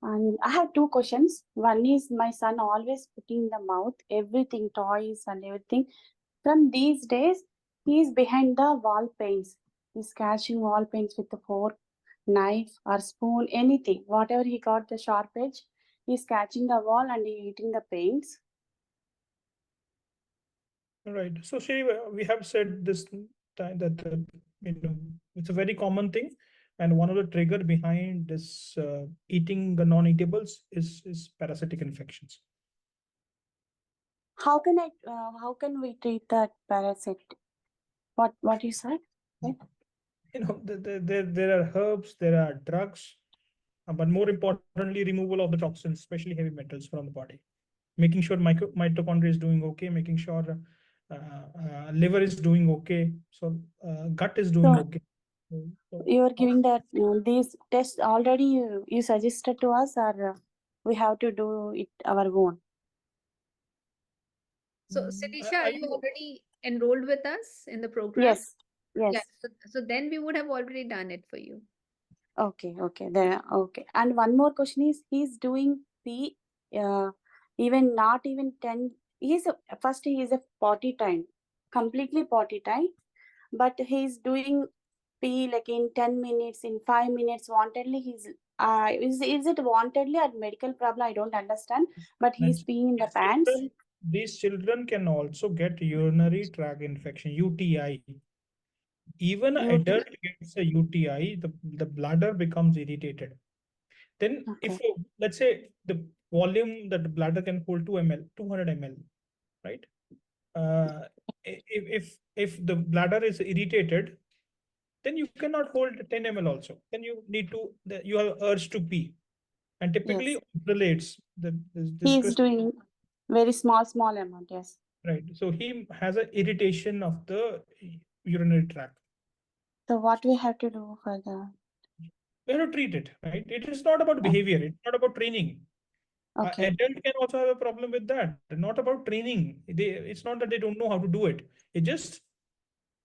And I have two questions. One is my son always putting in the mouth everything, toys and everything. From these days, he is behind the wall paints. He's catching wall paints with a fork, knife, or spoon, anything. Whatever he got the sharp edge, he's catching the wall and eating the paints. Right. So, Shri, we have said this time that it's a very common thing. And one of the trigger behind this eating the non-eatables is parasitic infections. How can we treat that parasite? What you said? Right? There are herbs, there are drugs, but more importantly, removal of the toxins, especially heavy metals from the body. Making sure mitochondria is doing okay, making sure liver is doing okay, so gut is doing So okay. you are giving that these tests already you suggested to us, or we have to do it our own? So, Siddhisha, are you already enrolled with us in the program? Yes. Yeah. Yes. So then we would have already done it for you. Okay. There. Okay. And one more question is, he's doing P, even not even 10. He is a potty trained, completely potty trained, but he's doing P like in 10 minutes, in 5 minutes, wantedly. Is it wantedly or medical problem? I don't understand. But he's peeing in the pants. These children can also get urinary tract infection, UTI. Even an adult gets a UTI, the bladder becomes irritated. Then if let's say the volume that the bladder can hold 2 ml, 200 ml, right? If the bladder is irritated, then you cannot hold 10 ml also. Then you need to, you have urge to pee. And typically relates He's doing very small amount, yes. Right. So he has an irritation of the urinary tract. So what we have to do for the? We have to treat it, right? It is not about behavior. It's not about training. Okay. Adult can also have a problem with that. Not about training. It's not that they don't know how to do it. It just,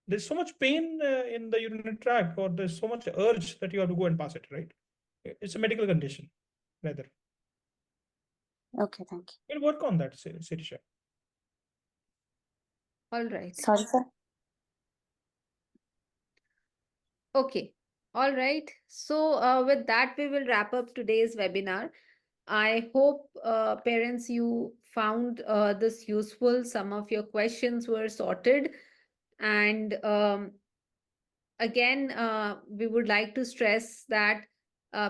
there's so much pain in the urinary tract, or there's so much urge that you have to go and pass it, right? It's a medical condition, rather. Okay, thank you. We'll work on that, Sirisha. All right. Sorry, sir. Okay. All right. So with that, we will wrap up today's webinar. I hope parents, you found this useful. Some of your questions were sorted. And again, we would like to stress that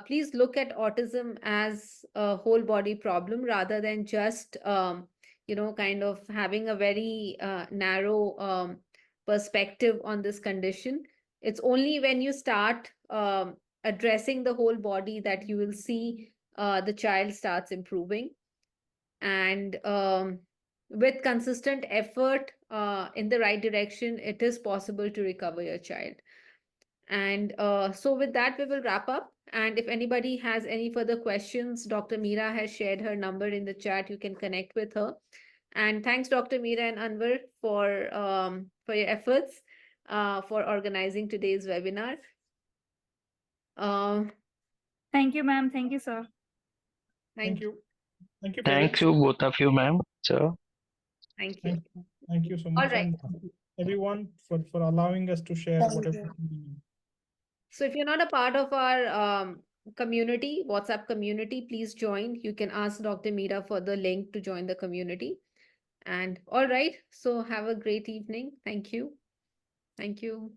please look at autism as a whole body problem rather than just, kind of having a very narrow perspective on this condition. It's only when you start addressing the whole body that you will see the child starts improving. And with consistent effort in the right direction, it is possible to recover your child. And so with that, we will wrap up. And if anybody has any further questions, Dr. Meera has shared her number in the chat. You can connect with her. And thanks, Dr. Meera and Anwar, for your efforts for organizing today's webinar. Thank you, ma'am. Thank you, sir. Thank you. Thank you, Thank parents. you, both of you, ma'am, sir. Thank you. Thank you so All much. right. And everyone for allowing us to share Thank whatever. you. So if you're not a part of our community, WhatsApp community, please join. You can ask Dr. Meera for the link to join the community. And all right, so have a great evening. Thank you. Thank you.